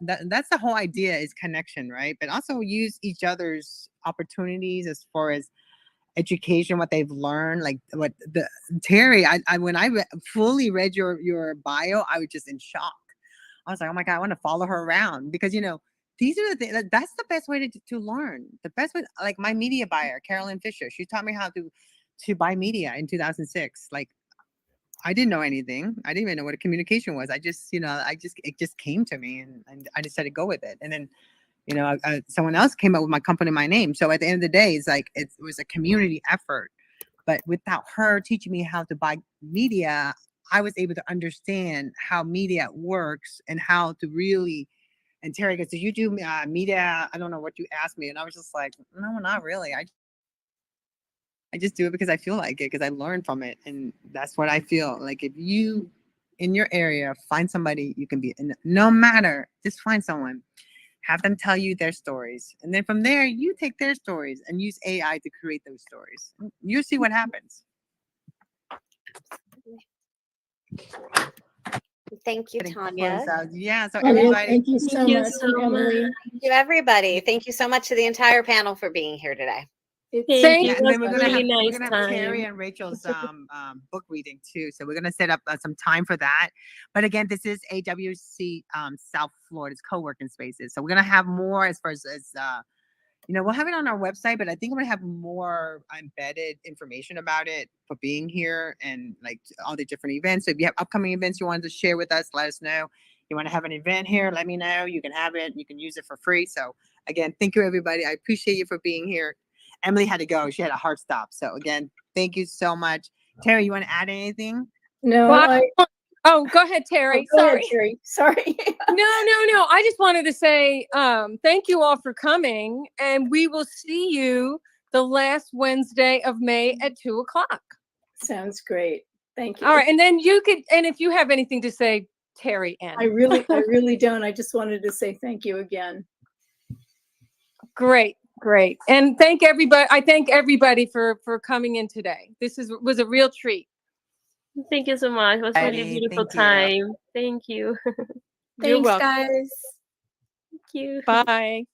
that's the whole idea, is connection, right? But also use each other's opportunities as far as education, what they've learned. Like Terry, when I fully read your bio, I was just in shock. I was like, oh my God, I want to follow her around, because these are the things, that's the best way to learn. The best way, like my media buyer, Carolyn Fisher, she taught me how to buy media in 2006. Like, I didn't know anything. I didn't even know what a communication was. it just came to me, and I decided to go with it. And then, someone else came up with my company, my name. So at the end of the day, it's like, it was a community effort. But without her teaching me how to buy media, I was able to understand how media works and how to really. And Terry goes, "Did you do media?" I don't know what you asked me, and I was just like, "No, not really. I just do it because I feel like it, because I learned from it, and that's what I feel like. If you in your area find somebody you can be, and no matter, just find someone, have them tell you their stories, and then from there you take their stories and use AI to create those stories. You'll see what happens." Thank you, Tanya. Yeah, so Emily, everybody, thank you so Thank you much, so Emily. Thank you, everybody. Thank you so much to the entire panel for being here today. Thank Thank you. yeah, It and was then we're really gonna nice have Terry time. and Rachel's book reading too. So we're gonna set up some time for that. But again, this is AWC South Florida's co-working spaces. So we're gonna have more as far as we'll have it on our website, but I think we're gonna have more embedded information about it for being here, and like all the different events. So if you have upcoming events you wanted to share with us, let us know. You want to have an event here, let me know. You can have it. You can use it for free. So again, thank you, everybody. I appreciate you for being here. Emily had to go. She had a hard stop. So again, thank you so much. Terry, you want to add anything? No, Well, oh, go ahead, Terry. go Sorry. ahead, Terry. Sorry. No. I just wanted to say thank you all for coming, and we will see you the last Wednesday of May at 2:00. Sounds great. Thank you. All right, and then and if you have anything to say, Terry, I really don't. I just wanted to say thank you again. Great. And thank everybody. I thank everybody for coming in today. This was a real treat. Thank you so much. It was really a Alrighty, beautiful thank you. time. Thank you. You're Thanks, welcome. guys. Thank you. Bye.